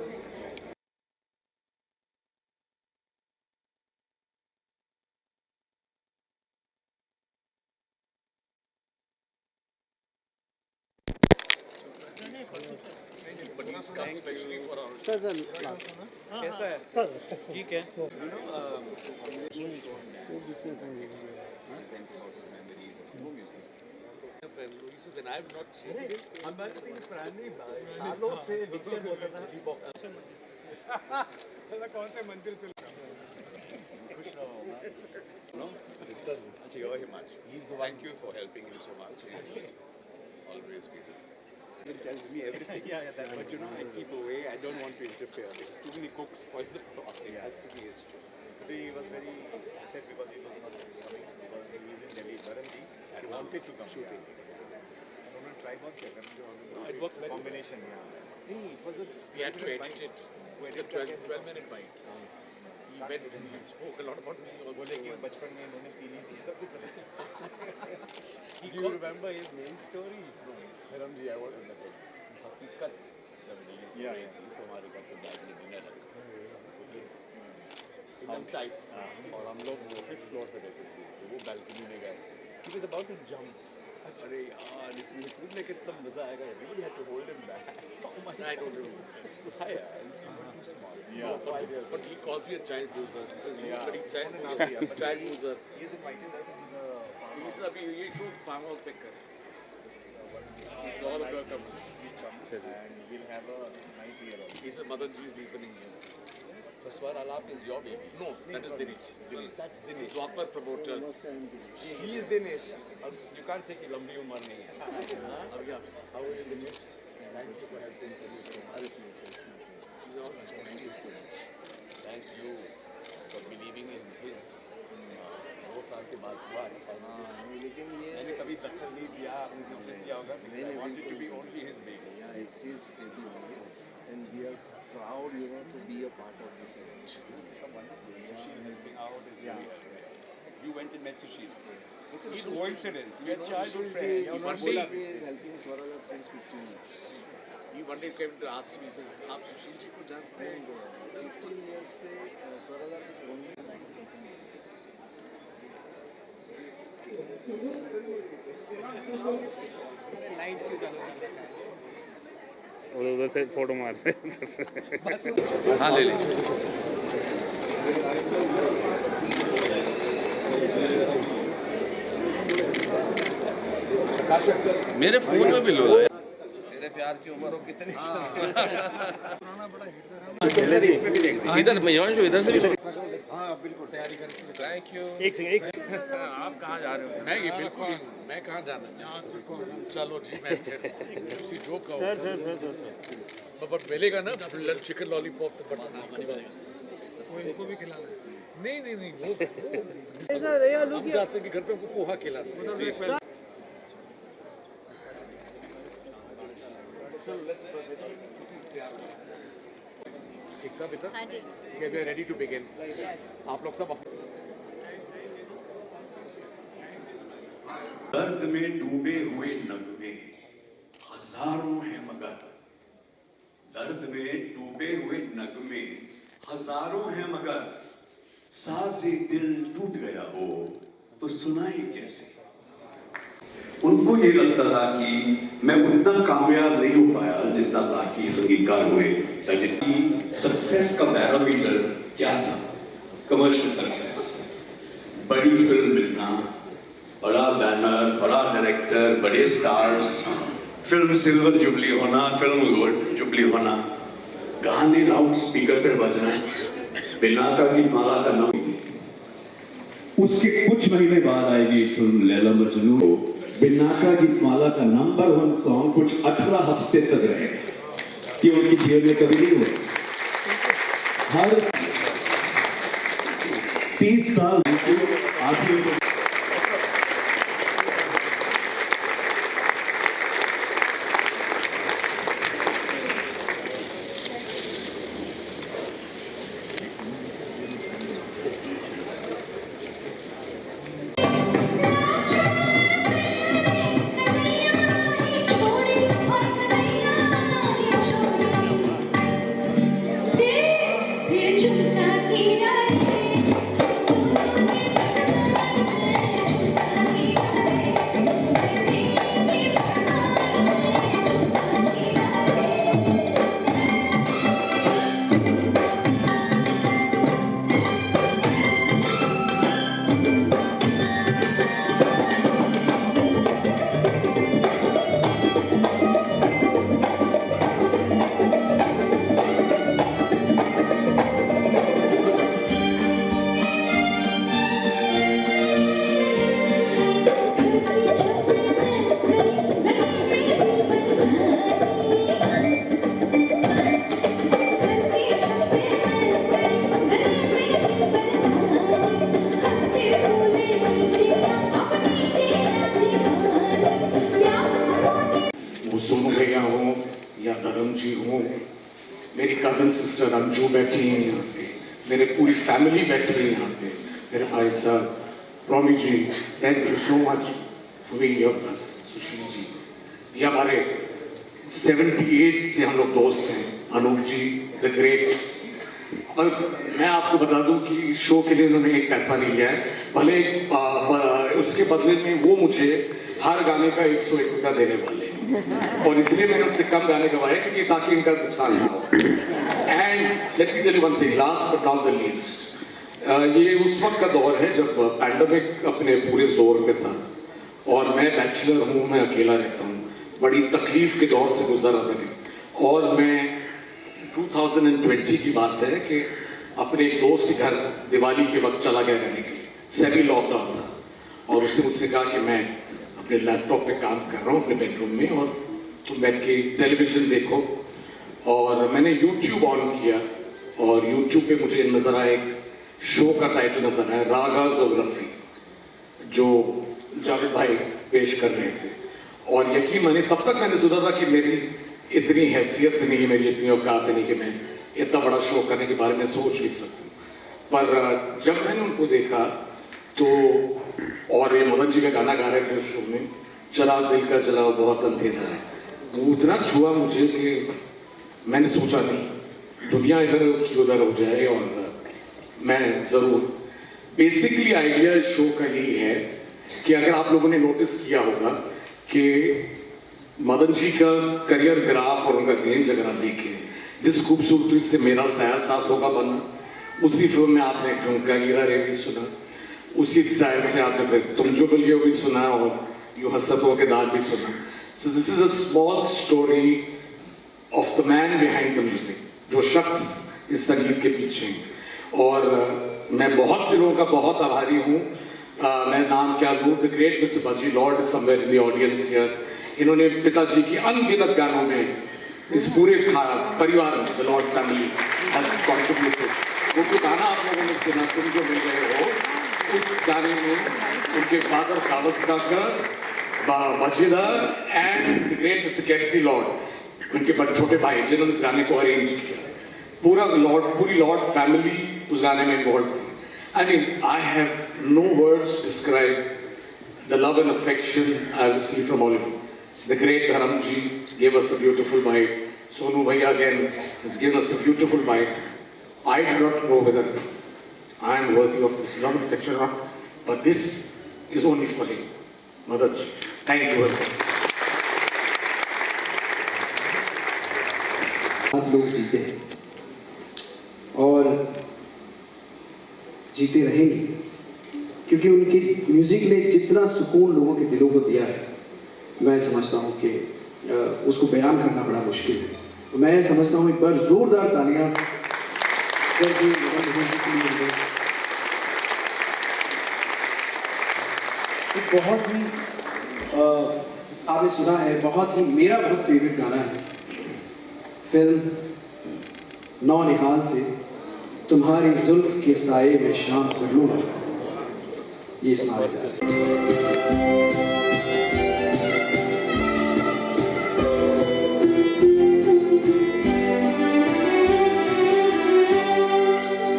कैसा है sir? ठीक है। सालों से दिक्कत होता था। कौन से मंदिर से Thank you for helping him so much. Always be there. He tells me everything. But you know, I keep away. I don't want to interfere because too many cooks spoil the broth. It has to be his too. Today he was very upset because he was not coming because he is in Delhi. Varanji, he wanted to come shooting. It was a combination. It was a. We had to edit it. It's a 12-minute bite. He went and he spoke a lot about me also. बोले कि बचपन में इन्होंने P ली थी सब कुछ। Do you remember his main story? No. Ramji, I was in the book. हकीकत जब रिलीज हो रही थी तो हमारे घर पे बैग में डिनर रखा। एकदम टाइट। और हम लोग 5th फ्लोर पे रहते थे, तो वो बालकनी में गए। He was about to jump. अरे यार इसमें कूदने कितना मजा आएगा। Everybody had to hold him back. Oh my I don't remember. Yeah, but he calls me a child loser. He says, you bloody child loser. Child loser. He's invited us to the farm. He's ये should farm house pick कर. He's all of your company. He's come and we'll have a night here also. He said Madanji's evening here. So Swar Alap is your baby? No, that is Dinesh. That's Dinesh. Proper promoters. He is Dinesh. You can't say कि लंबी उम्र नहीं है. How are you, Dinesh? Thank you for helping us. Thank you for believing in his 2 साल के बाद हुआ है. लेकिन ये मैंने कभी दखल नहीं दिया, आपने कोशिश किया होगा. I wanted to be only his baby. Yeah, it's his baby only, and we are proud, to be a part of this event. Sushil helping out is great. You went and met Sushil. It's a coincidence. We are childhood friends. One day he is helping Swar Alap since 15 years. He one day came to ask me, he said, आप सुशील जी को जानते हैं? 15 years से Swar Alap is only उधर से photo मार रहे हाँ ले ले. मेरे फोन में भी लो लो. मेरे प्यार की उम्र हो कितनी. इधर मैं यहाँ इधर से भी लगे. हाँ बिल्कुल तैयारी करके. Thank you. एक सेकंड. आप कहाँ जा रहे हो? मैं ये बिल्कुल ही मैं कहाँ जाना. चलो जी मैं किसी जो कहो. सर. बट मिलेगा ना चिकन लॉलीपॉप तो बटन वो इनको भी खिलाना है. नहीं वो हम चाहते हैं कि घर पे हमको पोहा खिलाना. एकता बेटा. हाँ जी. Okay, we are ready to begin. आप लोग सब दर्द में डूबे हुए नगमे हजारों हैं मगर, दर्द में डूबे हुए नगमे हजारों हैं मगर, साज़े दिल टूट गया हो तो सुनाए कैसे. उनको ये लगता था कि मैं उतना कामयाब नहीं हो पाया जितना बाकी संगीतकार हुए. जितनी सक्सेस का पैरामीटर क्या था? कमर्शियल सक्सेस, बड़ी फिल्म मिलना, बड़ा बैनर, बड़ा डायरेक्टर, बड़े स्टार्स, फिल्म सिल्वर जुबली होना, फिल्म गोल्ड जुबली होना, गाने लाउड स्पीकर पर बजना, बिनाका की माला का नाम. उसके कुछ महीने बाद आएगी फिल्म लैला मजनू. बिनाका की माला का नंबर 1 सॉन्ग कुछ 18 हफ्ते तक रहे कि उनकी जेब में कभी नहीं हुआ. हर 30 साल आखिर जी हूँ, मेरी कजन सिस्टर अंजू बैठी है यहाँ पे, मेरे पूरी फैमिली बैठी है यहाँ पे, मेरे भाई साहब Romy ji, thank you so much for being here with us. Sushil ji, ये हमारे 78 से हम लोग दोस्त हैं. Anup ji the great. और मैं आपको बता दूं कि इस शो के लिए उन्होंने एक पैसा नहीं लिया है, भले उसके बदले में वो मुझे हर गाने का 101 रुपया देने वाले हैं. और इसलिए मैंने उनसे कम गाने गवाए क्योंकि ताकि इनका नुकसान ना हो। And let me tell you one thing, last but not the least, ये उस वक्त का दौर है जब पैंडेमिक अपने पूरे जोर पे था और मैं बैचलर हूँ, मैं अकेला रहता हूँ, बड़ी तकलीफ के दौर से गुजर रहा था। और मैं 2020 की बात है कि अपने एक दोस्त के घर दिवाली के वक्त चला गया रहने के लिए, सेमी लॉकडाउन था, और उसने मुझसे कहा कि मैं अपने लैपटॉप पे काम कर रहा हूँ अपने बेडरूम में और तुम बैठ के टेलीविज़न देखो। और मैंने यूट्यूब ऑन किया और यूट्यूब पे मुझे नज़र आया, एक शो का टाइटल नज़र आया, रागा जोग्राफी, जो जावेद भाई पेश कर रहे थे। और यकीन माने तब तक मैंने सोचा था कि मेरी इतनी हैसियत नहीं है, मेरी इतनी औकात नहीं कि मैं इतना बड़ा शो करने के बारे में सोच भी सकूं। पर जब मैंने उनको देखा तो, और ये मदन जी का गाना गा रहे थे उस शो में, चिराग दिल का जलाओ बहुत अंधेरा है, वो इतना छुआ मुझे कि मैंने सोचा नहीं दुनिया इधर की उधर हो जाए और मैं ज़रूर। बेसिकली आइडिया इस शो का यही है कि अगर आप लोगों ने नोटिस किया होगा कि मदन जी का करियर ग्राफ और उनका रेंज अगर आप देखें, जिस खूबसूरती से मेरा साया साथ होगा बना, उसी फिल्म में आपने झुमका हीरा रे भी सुना, उसी स्टाइल से आपने फिर तुम जो बोलिए भी सुना और यूं हसरतों के दाग भी सुना। So this is a small story of the man behind the music, जो शख्स इस संगीत के पीछे हैं। और मैं बहुत से लोगों का बहुत आभारी हूँ। मैं नाम क्या लूँ, द ग्रेट मिस्टर बाजी Lord is somewhere in the audience here. इन्होंने पिताजी की अनगिनत गानों में इस पूरे परिवार में, the Lord family has contributed. वो जो गाना आप लोगों ने सुना, तुम जो मिल रहे हो, उस गाने में उनके फादर कावस काकर, मजीदर and the great mister Kersi Lord, उनके बड़े छोटे भाई जिन्होंने इस गाने को अरेंज किया, पूरी लॉर्ड फैमिली उस गाने में इन्वॉल्व थी। I mean, I have no words to describe the love and affection I receive from all of you. The great Dharam ji gave us a beautiful bite. Sonu Bhaiya again has given us a beautiful bite. I do not know whether I am worthy of this love and affection or not, but this is only for him. Mother ji, thank you very much. लोग जीते हैं और जीते रहेंगे, क्योंकि उनकी music ने जितना सुकून लोगों के दिलों को दिया है, मैं समझता हूँ कि उसको बयान करना बड़ा मुश्किल है। तो मैं समझता हूँ एक बार ज़ोरदार तालियां स्वर्गीय मदन मोहन जी के लिए। एक बहुत ही आपने सुना है, बहुत ही मेरा बहुत फेवरेट गाना है फिल्म नौ निहाल से, तुम्हारी जुल्फ के साये में शाम कर लूँगा, ये सुनाया जा रहा है।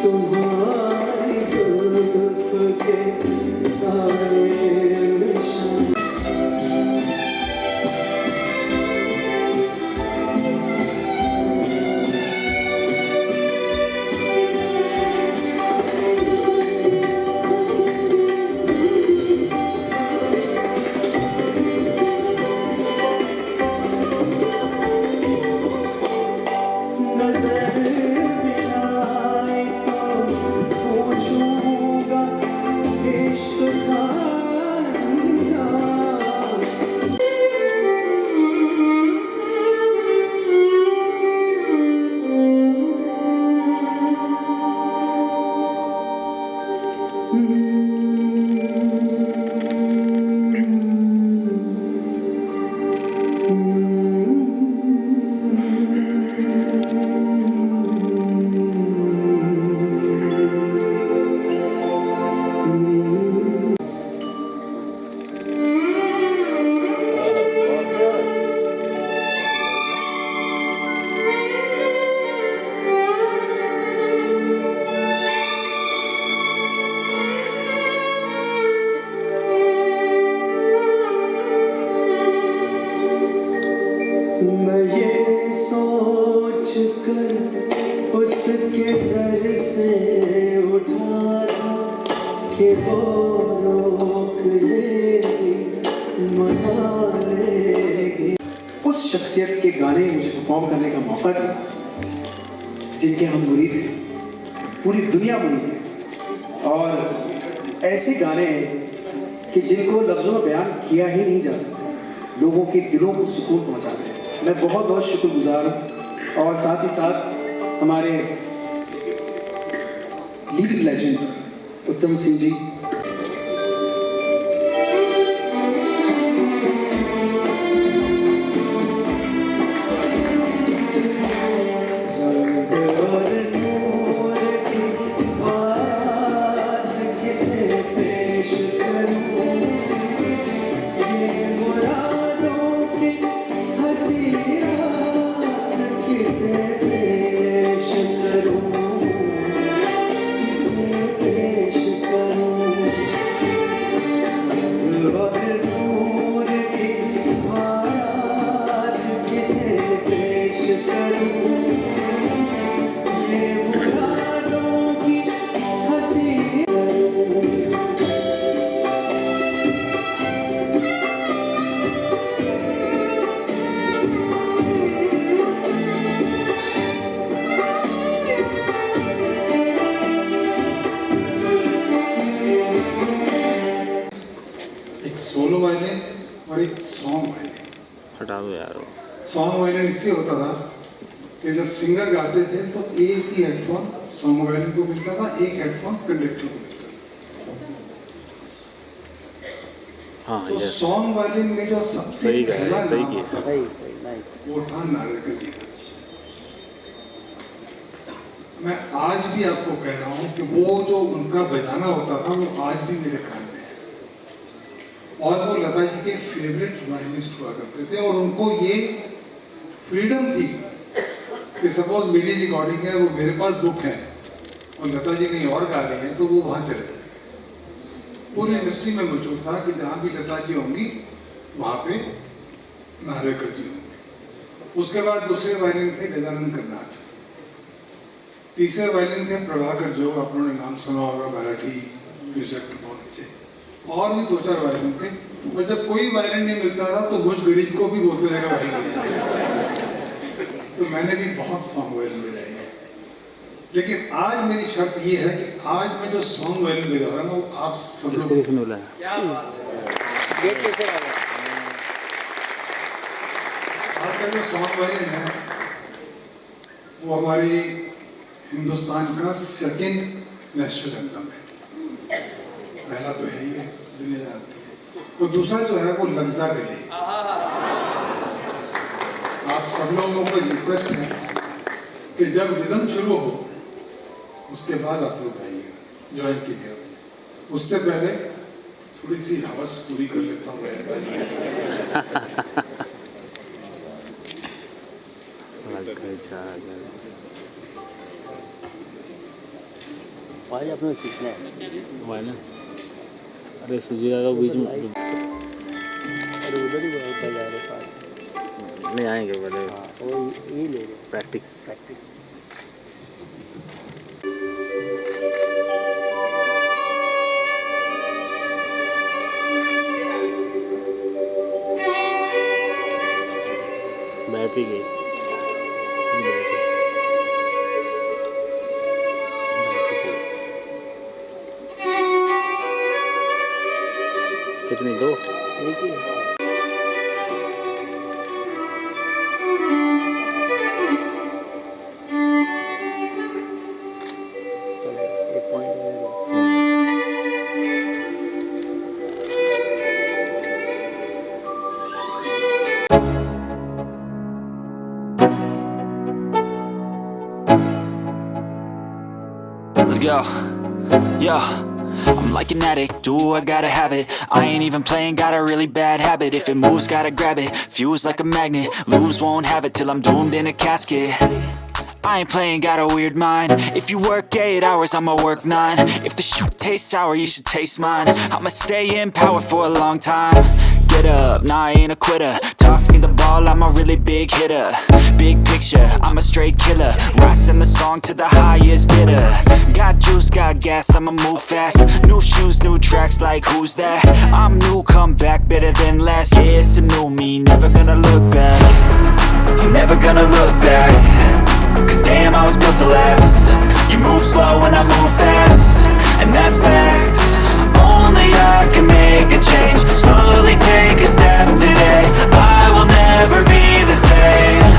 तुम्हारी जुल्फ के साये में शाम उसके घर से उठा था कि वो रोक लेगी, मना लेगी। शख्सियत के गाने मुझे परफॉर्म करने का मौका दिया, जिनके हम मुरीद हैं, पूरी दुनिया मुरीद है। और ऐसे गाने हैं कि जिनको लफ्ज़ों में बयान किया ही नहीं जा सकता, लोगों के दिलों को सुकून पहुंचाते हैं। मैं बहुत बहुत शुक्रगुजार हूँ। और साथ ही साथ हमारे लीडिंग लेजेंड उत्तम सिंह जी, सोलो वायलिन और एक सॉन्ग वायलिन। हटा दो यार। सॉन्ग वायलिन इसलिए होता था कि जब सिंगर गाते थे तो एक ही हेडफोन सॉन्ग वायलिन को मिलता था, एक हेडफोन कंडक्टर को मिलता था। हाँ, तो सॉन्ग वायलिन में जो सबसे पहला नाम आता था वो था नारद जी का। मैं आज भी आपको कह रहा हूँ कि वो जो उनका बजाना होता था वो आज भी मेरे कान में है। और वो लता जी के फेवरेट वायलिनिस्ट हुआ करते थे और उनको ये फ्रीडम थी कि सपोज मेरी रिकॉर्डिंग है, वो मेरे पास बुक है और लता जी कहीं और गा रही हैं तो वो वहाँ चले गए। पूरी इंडस्ट्री में मशहूर था कि जहाँ भी लता जी होंगी वहाँ पे नारेकर जी होंगे। उसके बाद दूसरे वायलिन थे गजानन कर्नाट, तीसरे वायलिन थे प्रभाकर, जो आपने नाम सुना होगा, मराठी म्यूजिक बहुत अच्छे। और भी दो चार वायलिन थे। और जब कोई वायलिन नहीं मिलता था तो मुझ गरीब को भी बोलते थे भाई। तो मैंने भी बहुत सॉन्ग वायलिन बजाए हैं, लेकिन आज मेरी शर्त ये है कि आज मैं जो सॉन्ग वायलिन बजा रहा हूँ वो आप सब लोग आज का जो सॉन्ग वायलिन है वो हमारी हिंदुस्तान का सेकंड नेशनल एंथम है। पहला तो है ही है, दुनिया जानती है। तो दूसरा जो है वो लग जा गले। आप सब लोगों को रिक्वेस्ट है कि जब रिदम शुरू हो उसके बाद आप लोग आइएगा, ज्वाइन कीजिएगा। उससे पहले थोड़ी सी हवस पूरी कर लेता हूँ। आज अपने सीखना है ना। अरे सुजीगा का बीच में अरे उधर ही बहुत जा रहे पास नहीं आएंगे पहले। हाँ वो यही ले रहे प्रैक्टिस। बैटरी गई। कितनी दो? एक ही है। चलो एक पॉइंट है दो। Let's go. Yo. I'm like an addict, do I gotta have it. I ain't even playing, got a really bad habit. If it moves, gotta grab it, fuse like a magnet. Lose, won't have it till I'm doomed in a casket. I ain't playing, got a weird mind. If you work 8 hours, I'ma work 9. If the shit tastes sour, you should taste mine. I'ma stay in power for a long time. get up, nah I ain't a quitter. Toss me the ball, I'm a really big hitter. Big picture, I'm a straight killer. Rising the song to the highest bidder. Got juice, got gas, I'ma move fast. New shoes, new tracks, like who's that? I'm new, come back, better than last. Yeah, it's a new me, never gonna look back. I'm never gonna look back. Cause damn, I was built to last. You move slow and I move fast, and that's facts. Only I can make a change. Slowly take a step today. I will never be the same.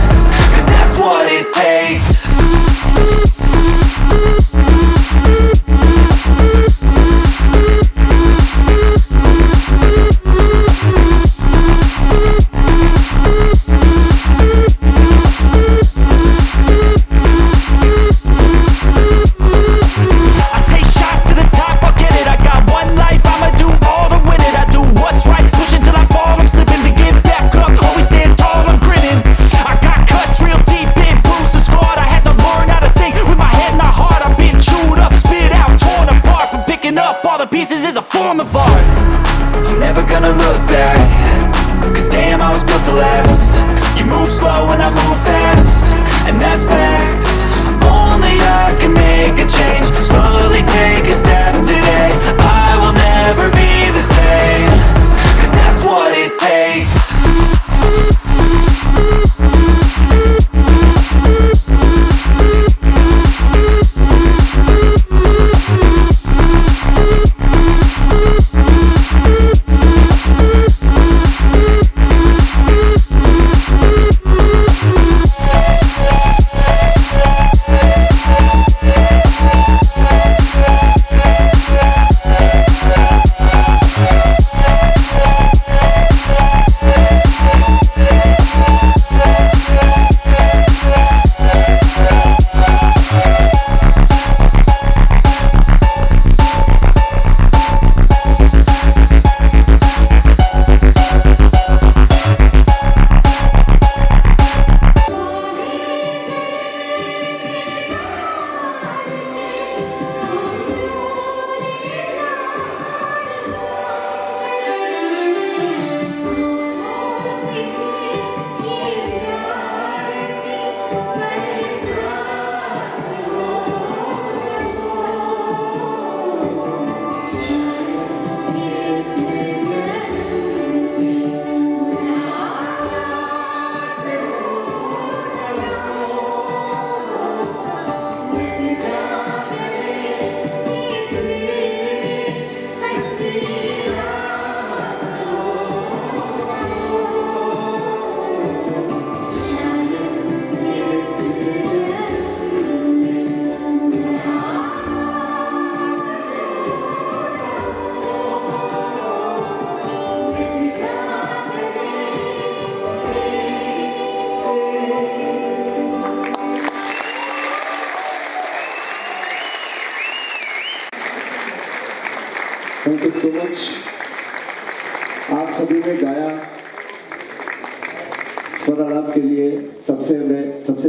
Cause that's what it takes. Pieces is a form of art. I'm never gonna look back. Cause damn, I was built to last. You move slow and I move fast, and that's facts. Only I can make a change. Slowly take a step today. I will never be the same. Cause that's what it takes. Thank you so much. आप सभी ने गाया स्वर आलाप के लिए सबसे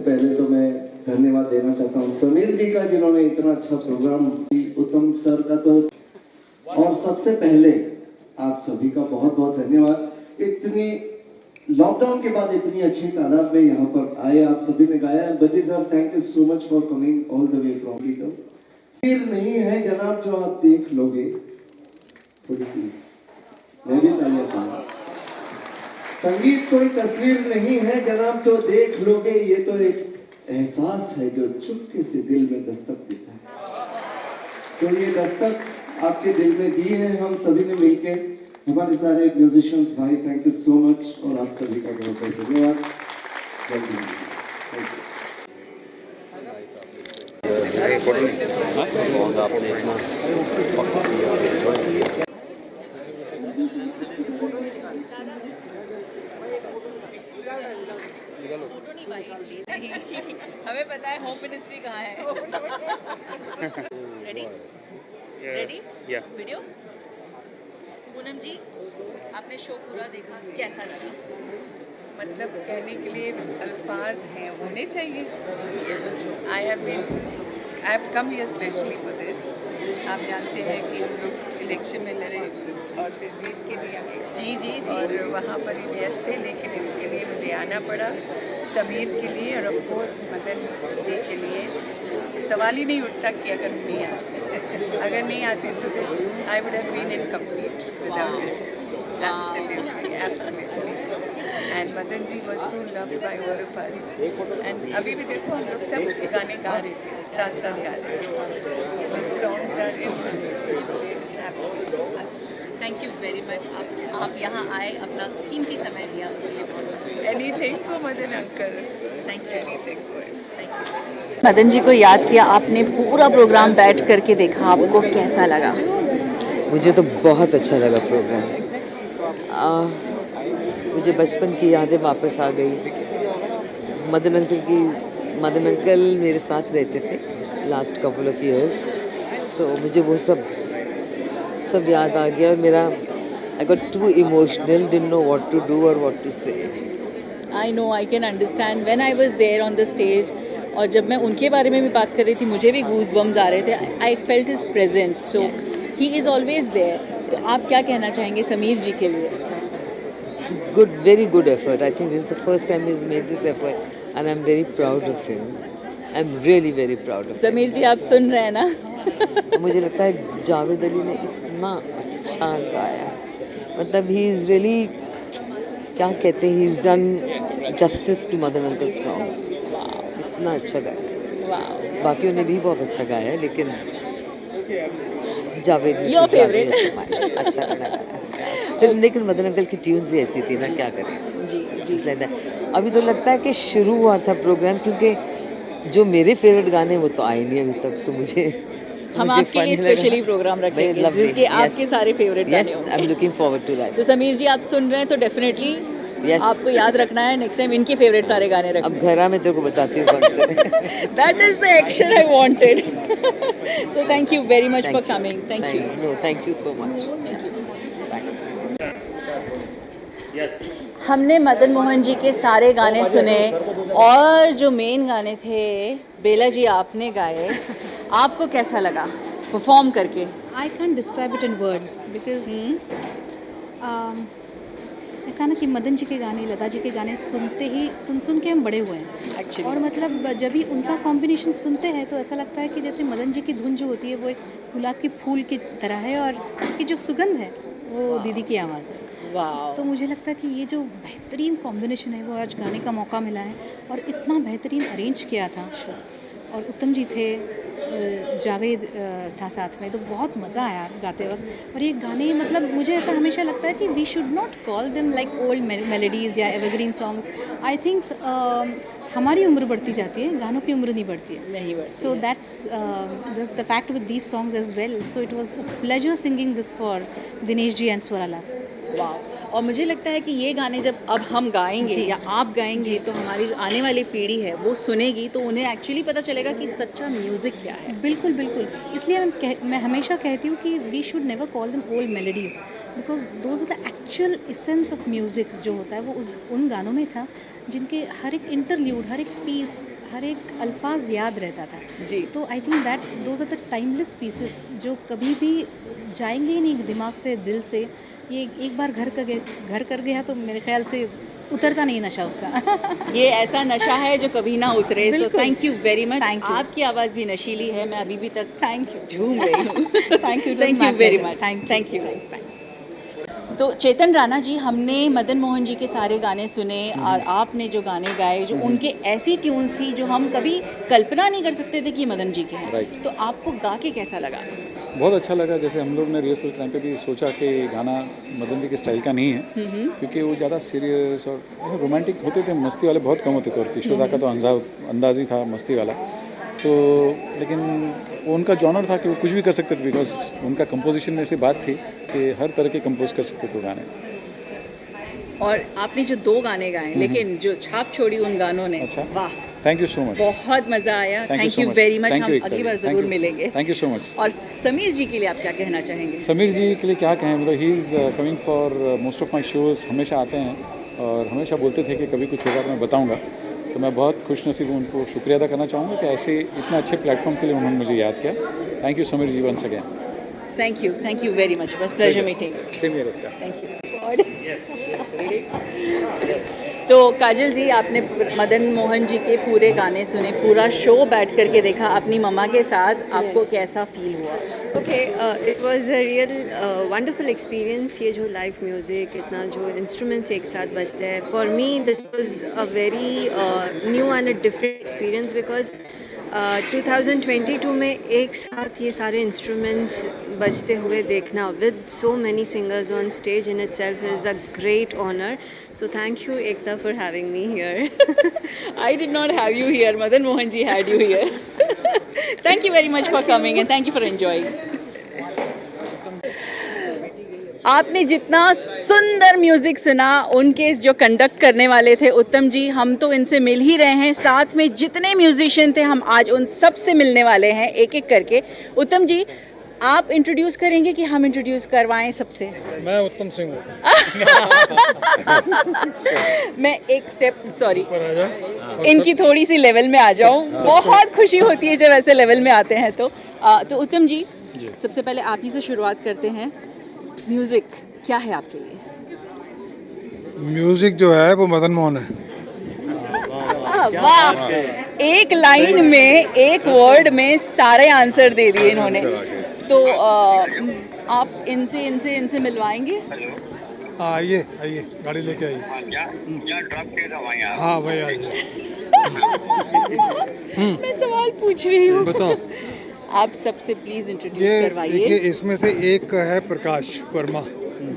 पहले तो मैं धन्यवाद देना चाहता हूँ समीर जी का, जिन्होंने इतना अच्छा प्रोग्राम, उत्तम सर का तो, और सबसे पहले आप सभी का बहुत बहुत धन्यवाद। इतनी लॉकडाउन के बाद इतनी अच्छी तादाद में यहाँ पर आए, आप सभी ने गाया। बजी sir, thank you so much for coming all the way from leader. तस्वीर नहीं है जनाब जो आप देख लोगे, थोड़ी सी मैं भी तालियां पाऊंगा। संगीत कोई तस्वीर नहीं है जनाब जो देख लोगे, ये तो एक एहसास है जो चुपके से दिल में दस्तक देता है। तो ये दस्तक आपके दिल में दी है हम सभी ने मिलके, हमारे सारे म्यूजिशियंस भाई, थैंक यू सो मच। और आप सभी का बहुत बहुत धन्यवाद। हमें पता है होम मिनिस्ट्री कहाँ है। Ready ready video. Poonam ji, आपने शो पूरा देखा, कैसा लगा? मतलब कहने के लिए अल्फाज हैं, होने चाहिए। Have come here specially for this. आप जानते हैं कि हम लोग इलेक्शन में लड़े और फिर जीत के लिए आए। जी और वहाँ पर ही व्यस्त थे, लेकिन इसके लिए मुझे आना पड़ा, समीर के लिए और ऑफ कोर्स मदन जी के लिए। सवाल ही नहीं उठता कि अगर नहीं आते, अगर नहीं आते तो this I would have been incomplete without this. Absolutely and Madan ji was so loved by all of us. And अभी भी देखो हम लोग सब गाने गा रहे थे, साथ साथ गा रहे थे। Songs are thank you very much. आप यहाँ आए, अपना कीमती समय दिया, उसके लिए बहुत anything for Madan uncle. Thank you. Anything for Madan ji को याद किया आपने, पूरा प्रोग्राम बैठ करके देखा, आपको कैसा लगा? मुझे तो बहुत अच्छा लगा प्रोग्राम। मुझे बचपन की यादें वापस आ गई। मदन अंकल मेरे साथ रहते थे last couple of years, so मुझे वो सब याद आ गया और मेरा I got too emotional, didn't know what to do और what to say. I know, I can understand. When I was there on the stage और जब मैं उनके बारे में भी बात कर रही थी, मुझे भी गूज बम्स आ रहे थे। I felt his presence, so he is always there. तो आप क्या कहना चाहेंगे समीर जी के लिए? Good, very good effort. I think this is the first time he's made this effort, and I'm very proud of him. I'm really very proud of him. Sameer जी आप सुन रहे हैं ना? मुझे लगता है जावेद अली ने इतना अच्छा गाया, मतलब he is really, क्या कहते हैं, he has done justice to Madan uncle songs. इतना अच्छा गाया। बाकियों ने भी बहुत अच्छा गाया है, लेकिन जावेद ने Your favorite. अच्छा गाया। फिर लेकिन मदन अंकल की ट्यून्स ही ऐसी थी ना, क्या करें। जी। अभी तो लगता है कि शुरू हुआ था प्रोग्राम, क्योंकि जो मेरे फेवरेट गाने वो तो आए नहीं अभी तक, सो मुझे हम आपके लिए स्पेशली प्रोग्राम रखेंगे जिसके आपके सारे फेवरेट गाने होंगे। I am looking forward to that. तो समीर जी आप सुन रहे हैं तो डेफिनेटली आपको याद रखना है, नेक्स्ट टाइम इनके फेवरेट सारे गाने रखना। अब घर मैं तेरे को बताती हूँ कौन से। That is the action I wanted. So thank you very much for coming. Thank you. No, thank you so much. Thank you. हमने मदन मोहन जी के सारे गाने सुने और जो मेन गाने थे बेला जी आपने गाए, आपको कैसा लगा परफॉर्म करके? I can't describe it in words because ऐसा ना कि मदन जी के गाने, लता जी के गाने सुनते ही सुन के हम बड़े हुए हैं Actually. और मतलब जब भी उनका कॉम्बिनेशन सुनते हैं तो ऐसा लगता है कि जैसे मदन जी की धुन जो होती है वो एक गुलाब के फूल की तरह है और उसकी जो सुगंध है वो दीदी की आवाज़ है। वाह। तो मुझे लगता है कि ये जो बेहतरीन कॉम्बिनेशन है वो आज गाने का मौका मिला है और इतना बेहतरीन अरेंज किया था। और उत्तम जी थे, जावेद था साथ में, तो बहुत मज़ा आया गाते वक्त। और ये गाने मतलब मुझे ऐसा हमेशा लगता है कि we should not call them like old melodies या एवरग्रीन सॉन्ग्स। आई थिंक हमारी उम्र बढ़ती जाती है, गानों की उम्र नहीं बढ़ती है। नहीं बढ़ती। So that's the fact with these songs as well. So it was a pleasure singing this for Dinesh ji and Swarala. वाह। और मुझे लगता है कि ये गाने जब अब हम गाएंगे या आप गाएंगे तो हमारी जो आने वाली पीढ़ी है वो सुनेगी तो उन्हें एक्चुअली पता चलेगा कि सच्चा म्यूज़िक क्या है। बिल्कुल बिल्कुल। इसलिए मैं हमेशा कहती हूँ कि we should never call them old melodies because those are the actual essence of music जो होता है वो उन गानों में था जिनके हर एक इंटरल्यूड, हर एक पीस, हर एक अल्फाज याद रहता था जी। तो I think that's those are the timeless pieces जो कभी भी जाएंगे ही नहीं दिमाग से, दिल से। ये एक बार घर कर गया तो मेरे ख्याल से उतरता नहीं नशा उसका। ये ऐसा नशा है जो कभी ना उतरे। सो बिल्कुल। Thank you very much. Thank you. आपकी आवाज़ भी नशीली है, मैं अभी भी तक थैंक यू झूम रही हूँ। Thank you very much. Thank you. तो चेतन राणा जी, हमने मदन मोहन जी के सारे गाने सुने और आपने जो गाने गाए जो उनके ऐसी ट्यून्स थी जो हम कभी कल्पना नहीं कर सकते थे कि मदन जी के हैं। Right. तो आपको गा के कैसा लगा? बहुत अच्छा लगा। जैसे हम लोग ने रिहर्सल टाइम पे भी सोचा कि गाना मदन जी के स्टाइल का नहीं है, क्योंकि वो ज़्यादा सीरियस और रोमांटिक होते थे, मस्ती वाले बहुत कम होते थे। और किशोर दा का तो अंदाज ही था मस्ती वाला। तो लेकिन वो उनका जॉनर था कि वो कुछ भी कर सकते थे, बिकॉज उनका कंपोजिशन में ऐसी बात थी कि हर तरह के कंपोज कर सकते थे गाने। और आपने जो 2 गाने गाए लेकिन जो छाप छोड़ी उन गानों ने, अच्छा, वाह, थैंक यू सो मच, बहुत मज़ा आया। Thank you very much. हम अगली बार ज़रूर मिलेंगे। Thank you so much. और समीर जी के लिए आप क्या कहना चाहेंगे? समीर जी के लिए क्या कहें, मतलब he is coming for most of my shows, हमेशा आते हैं और हमेशा बोलते थे कि कभी कुछ होगा तो मैं बताऊंगा। तो मैं बहुत खुश नसीब हूँ, उनको शुक्रिया अदा करना चाहूँगा कि ऐसे इतना अच्छे प्लेटफॉर्म के लिए उन्होंने मुझे याद किया। Thank you Sameer ji once again. Thank you very much, बस pleasure meeting. Same here. Thank you. तो काजल जी, आपने मदन मोहन जी के पूरे गाने सुने, पूरा शो बैठ करके देखा अपनी मम्मा के साथ, आपको कैसा फील हुआ? Okay, it was a real wonderful experience. ये जो लाइव म्यूज़िक, इतना जो इंस्ट्रूमेंट्स एक साथ बजते हैं, for me this was a very new and a different experience because 2022 में एक साथ ये सारे इंस्ट्रूमेंट्स बजते हुए देखना with so many singers on stage in itself is a great honor. So thank you Ekta for having me here. I did not have you here, Madan Mohan ji had you here. Thank you very much for coming and thank you for enjoying. आपने जितना सुंदर music सुना, उनके जो conduct करने वाले थे उत्तम जी, हम तो इनसे मिल ही रहे हैं, साथ में जितने म्यूजिशियन थे हम आज उन सब से मिलने वाले हैं एक एक करके। उत्तम जी, आप इंट्रोड्यूस करेंगे कि हम इंट्रोड्यूस करवाएं सबसे? मैं उत्तम सिंह हूँ। मैं एक स्टेप सॉरी इनकी थोड़ी सी लेवल में आ जाऊँ, बहुत खुशी होती है जब ऐसे लेवल में आते हैं। तो उत्तम जी, सबसे पहले आप ही से शुरुआत करते हैं। म्यूजिक क्या है आपके लिए? म्यूजिक जो है वो मदन मोहन है। वाह, एक लाइन में, एक वर्ड में सारे आंसर दे दिए इन्होंने। तो आप इनसे मिलवाएंगे? हाँ, आइए गाड़ी लेके आइए। हाँ भाई आइए। मैं सवाल पूछ रही हूँ, बताओ। आप सबसे प्लीज इंट्रोड्यूस करवाइए। ये इसमें से एक है प्रकाश वर्मा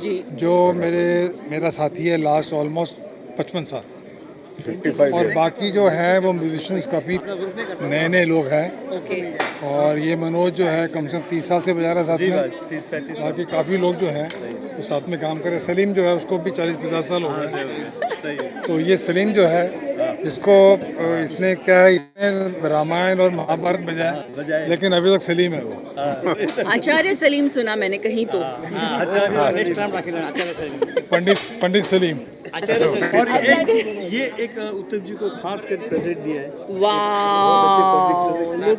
जी, जो मेरा साथी है लास्ट ऑलमोस्ट 55 साल, 55 और बाकी जो है वो म्यूजिशियंस काफ़ी नए लोग हैं। ओके। और ये मनोज जो है कम से कम 30 साल से बजा रहा है साथ में, बाकी काफ़ी लोग जो हैं वो साथ में काम करे। सलीम जो है उसको भी 40-50 साल हो गए। तो ये सलीम जो है इसको इसने क्या है रामायण और महाभारत बजाया, लेकिन अभी तक सलीम है वो। आचार्य सलीम सुना मैंने कहीं तो। पंडित सलीम। और ये एक उत्तम जी को खास कर प्रेजेंट दिया है। वाह,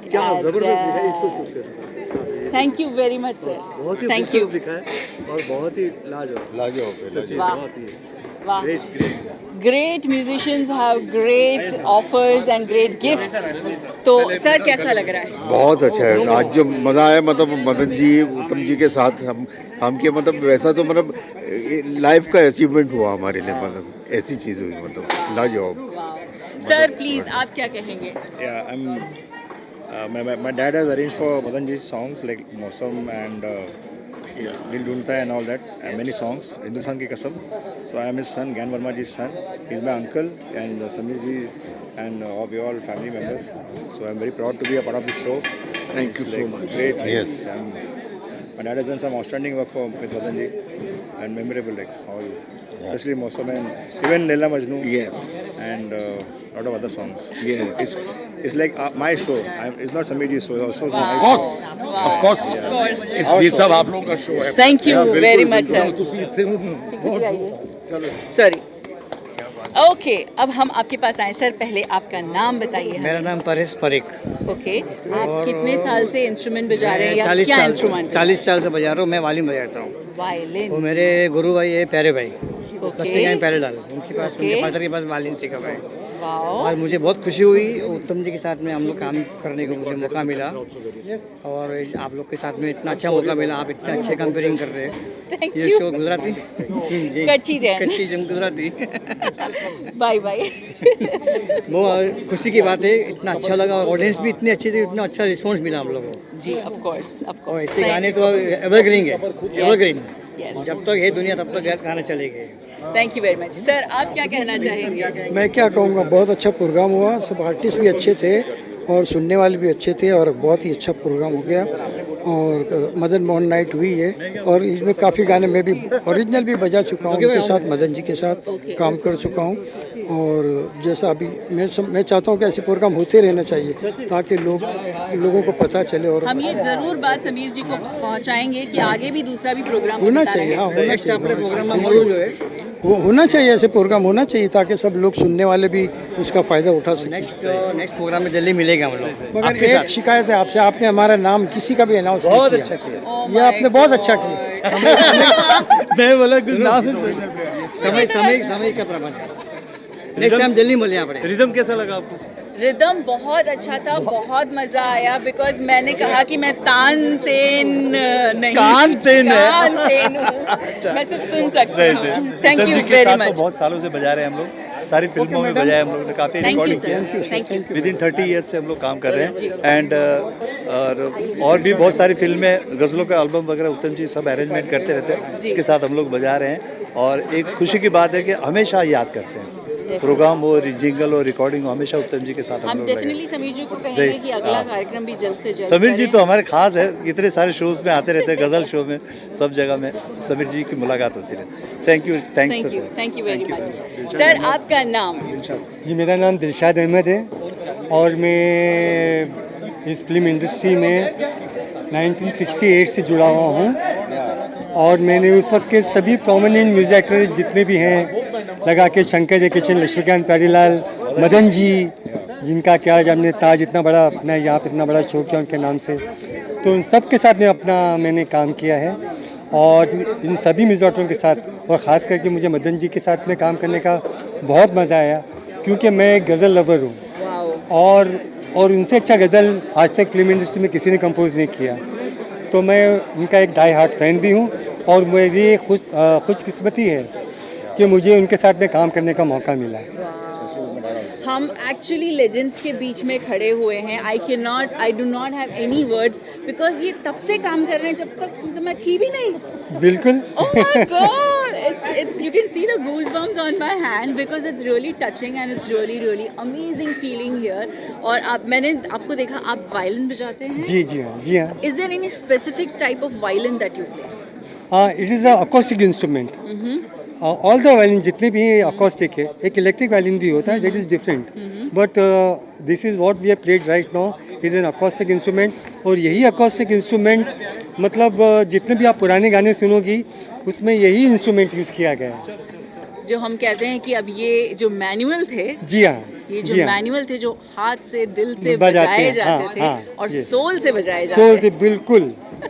क्या जबरदस्त लिखा है, इसको शूट कर। Thank you very much sir, बहुत ही थैंक यू। लिखा है और बहुत ही लाजवाब। वाह, great musicians have great offers and great gifts. तो सर कैसा लग रहा है? बहुत अच्छा है। आज जो मज़ा आया, मतलब मदन जी उत्तम जी के साथ हम के मतलब वैसा तो मतलब लाइफ का अचीवमेंट हुआ हमारे लिए, मतलब ऐसी चीज़ हुई, मतलब लाजवाब। सर प्लीज आप क्या कहेंगे? My dad has arranged for Madan ji's songs like Mosam and Dil Dunta and all that, and many songs, Hindustan Ki Kasam. So I am his son, Gyan Verma ji's son. He's my uncle, and Samir ji and we all family members. So I'm very proud to be a part of this show. Thank you so much. Great. Yes. My dad has done some outstanding work with Madan ji and memorable, like all, especially Mosam and even Leela Majnu. Yes. And lot of other songs. Yes. It's like my show. It's not Samir ji's show. Also Of course. Of course. ये सब आप लोगों का show है। Thank you very much sir. Sorry. Okay, अब हम आपके पास आए सर, पहले आपका नाम बताइए। मेरा नाम परेश परीख। ओके, आप कितने साल से इंस्ट्रूमेंट बजा रहे हैं या क्या इंस्ट्रूमेंट? 40 साल से बजा रहा हूँ। मैं वायलिन बजाता हूँ। वायलिन। वो मेरे गुरु भाई है, प्यारे भाई, ओके। पहले डाल उनके पास, उनके फादर के पास वायलिन सीखा हुआ है। वाओ। और मुझे बहुत खुशी हुई उत्तम जी के साथ में हम लोग काम करने को मुझे मौका मिला, और आप लोग के साथ में इतना अच्छा मौका मिला। आप इतने अच्छे कंपेयरिंग कर रहे हैं। ये शो गुजराती कच्ची जम गुजराती। Bye bye. वो खुशी की बात है, इतना अच्छा लगा और ऑडियंस भी इतनी अच्छी थी, इतना अच्छा रिस्पॉन्स मिला हम लोगों को। जी ऑफ कोर्स। और ऐसे गाने तो एवरग्रीन है, एवरग्रीन। जब तक है दुनिया तब तक गाने चलेंगे। Thank you very much sir, आप क्या कहना चाहेंगे? मैं क्या कहूँगा, बहुत अच्छा प्रोग्राम हुआ, सब आर्टिस्ट भी अच्छे थे और सुनने वाले भी अच्छे थे, और बहुत ही अच्छा प्रोग्राम हो गया। और मदन मोहन नाइट हुई है, और इसमें काफ़ी गाने मैं भी ओरिजिनल भी बजा चुका हूँ, उनके साथ मदन जी के साथ काम कर चुका हूँ। और जैसा अभी मैं चाहता हूँ कि ऐसे प्रोग्राम होते रहना चाहिए ताकि लोगों को पता चले। और हम ये जरूर बात समीर जी को पहुँचाएंगे कि आगे भी दूसरा भी प्रोग्राम होना चाहिए। हाँ, होना चाहिए। प्रोग्राम जो है होना चाहिए, ऐसे प्रोग्राम होना चाहिए ताकि सब लोग सुनने वाले भी उसका फ़ायदा उठा सकें। नेक्स्ट प्रोग्राम में जल्दी मिलेगा हम लोग। मगर एक शिकायत है आपसे, आपने हमारा नाम किसी का भी अनाउंस नहीं बहुत किया। अच्छा किया। ये आपने बहुत अच्छा किया। मैं बोला कुछ नाम समय का प्रबंध। नेक्स्ट टाइम जल्दी मिले यहाँ पर। रिदम कैसा लगा आपको? रिदम बहुत अच्छा था, बहुत मजा आया बिकॉज मैंने कहा कि मैं तानसेन नहीं, कानसेन हूँ, मैं सिर्फ सुन सकती हूँ। Thank you very much. बहुत सालों से बजा रहे हैं हम लोग, सारी फिल्मों में बजाए हम लोग ने, काफ़ी रिकॉर्डिंग किया। विद इन 30 ईयर्स से हम लोग काम कर रहे हैं एंड और भी बहुत सारी फिल्में, गज़लों का एल्बम वगैरह उत्तम जी सब अरेंजमेंट करते रहते हैं, इसके साथ हम लोग बजा रहे हैं। और एक खुशी की बात है कि हमेशा याद करते हैं, प्रोग्राम हो, जिंगल हो, रिकॉर्डिंग हो, हमेशा उत्तम जी के साथ हम लोग डेफिनेटली समीर जी को कहेंगे कि अगला कार्यक्रम भी जल्द से जल्द समीर जी तो हमारे खास है, इतने सारे शोज में आते रहते हैं, गजल शो में, सब जगह में समीर जी की मुलाकात होती रहती। Thank you very much. Sir आपका नाम? जी मेरा नाम दिलशाद अहमद है और मैं इस फिल्म इंडस्ट्री में 1968 से जुड़ा हुआ हूँ और मैंने उस वक्त के सभी प्रोमिनेंट म्यूजिक डायरेक्टर जितने भी हैं लगा के, शंकर जयकिशन, लक्ष्मीकांत प्यारीलाल, मदन जी, जिनका क्या हमने ताज इतना बड़ा अपना यहाँ पे इतना बड़ा शो किया उनके नाम से, तो उन सब के साथ मैंने काम किया है और इन सभी म्यूजिक डायरेक्टरों के साथ, और ख़ास करके मुझे मदन जी के साथ में काम करने का बहुत मज़ा आया क्योंकि मैं एक गज़ल लवर हूँ और उनसे अच्छा गज़ल आज तक फिल्म इंडस्ट्री में किसी ने कंपोज नहीं किया, तो मैं उनका एक डाई हार्ट फैन भी हूँ और मेरी खुशकिस्मती है कि मुझे उनके साथ में काम करने का मौका मिला है। हम एक्चुअली लेजेंड्स के बीच में खड़े हुए हैं। I do not have any words because ये तब से काम कर रहे हैं जब तक तो मैं थी भी नहीं। बिल्कुल। Oh my God! It's you can see the goosebumps on my hand because it's really touching and it's really amazing feeling here. और मैंने आपको देखा, आप वायलिन बजाते हैं? जी हाँ। Is there any specific type of violin that you play? It is an acoustic instrument. All the violin जितने भी अकॉस्टिक है, एक इलेक्ट्रिक वायलिन भी होता है that is different, but this is what we have played right now is an acoustic instrument. और यही acoustic instrument मतलब जितने भी आप पुराने गाने सुनोगी उसमें यही इंस्ट्रूमेंट यूज़ किया गया है। जो हम कहते हैं कि अब ये जो मैनुअल थे, जी हाँ, ये जो मैनुअल थे जो हाथ से दिल से बजाए जाते थे और सोल से बजाए जाते सोल से,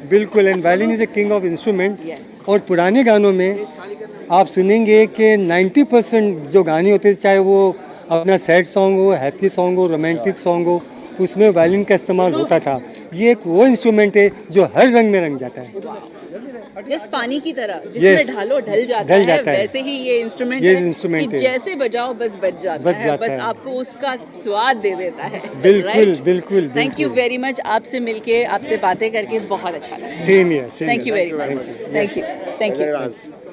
बिल्कुल and violin is a king of instrument. और पुराने गानों में आप सुनेंगे कि 90% जो गाने होते थे, चाहे वो अपना सैड सॉन्ग हो, हैप्पी सॉन्ग हो, रोमांटिक सॉन्ग हो, उसमें वायलिन का इस्तेमाल होता था। ये एक वो इंस्ट्रूमेंट है जो हर रंग में रंग जाता है, जैसे पानी की तरह जिसमें ढालो ढल जाता है, वैसे ही ये इंस्ट्रूमेंट है, जैसे बजाओ बस बज जाता है, बस आपको उसका स्वाद दे देता है। बिल्कुल। थैंक यू वेरी मच, आपसे मिलके, आपसे बातें करके बहुत अच्छा लगा। Same here. Thank you very much. Thank you.